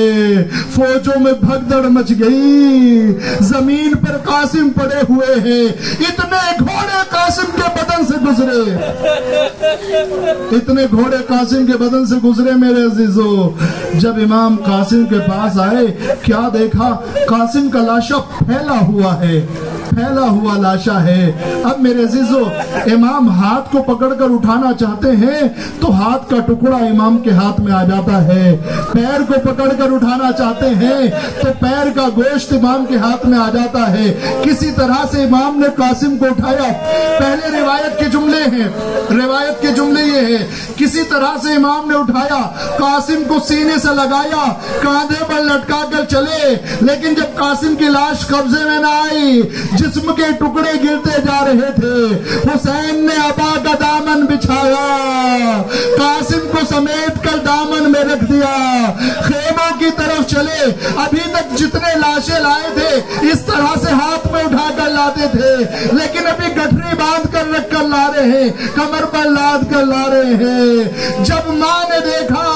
فوجوں میں بھگدڑ مچ گئی. زمین پر قاسم پڑے ہوئے ہیں, اتنے گھوڑے قاسم کے بدن سے گزرے, اتنے گھوڑے قاسم کے بدن سے گزرے. میرے عزیزو جب امام قاسم کے پاس آئے, کیا دیکھا, قاسم کا لاشا پھیلا ہوا لاشا ہے. اب میرے عزیزو امام ہاتھ کو پکڑ کر اٹھانا چاہتے ہیں تو ہاتھ کا ٹکڑا امام کے ہاتھ میں آ جاتا ہے. پیر کو پکڑ کر اٹھانا چاہتے ہیں تو پیر کا گوشت امام کے ہاتھ میں آ جاتا ہے. کسی طرح سے امام نے قاسم کو اٹھایا. پہلے روایت کے جملے یہ ہے, کسی طرح سے امام نے اٹھایا, قاسم کو سینے سے لگایا, کاندھے پر لٹکا کر چلے. لیکن جب قاسم کی لاش قبضے میں نہ آئی, جسم کے ٹکڑے گرتے جا رہے تھے, حسین نے ابا کا دامن بچھایا, قاسم کو سمیٹ کر دامن میں رکھ دیا, خیموں کی طرف چلے. ابھی تک جتنے لاشیں لائے تھے اس طرح سے ہاتھ میں اٹھا کر لاتے تھے, لیکن ابھی گٹھری باندھ کر رکھ کر لا رہے ہیں, کمر پر لاد کر لا رہے ہیں. جب ماں نے دیکھا,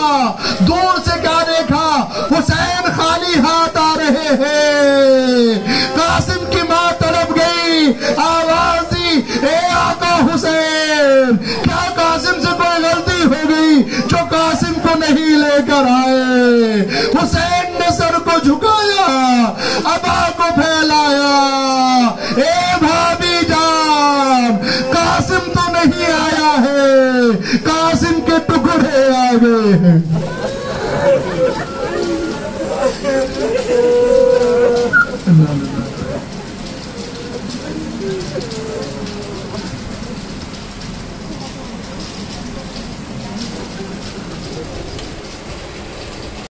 دور سے کیا دیکھا, حسین خالی ہاتھ آ رہے ہیں. قاسم کی ماں تڑپ گئی, آواز دی اے آقا حسین, کیا قاسم سے کوئی غلطی ہو گئی جو قاسم کو نہیں لے کر آئے. حسین نے سر کو جھکایا, ابا کو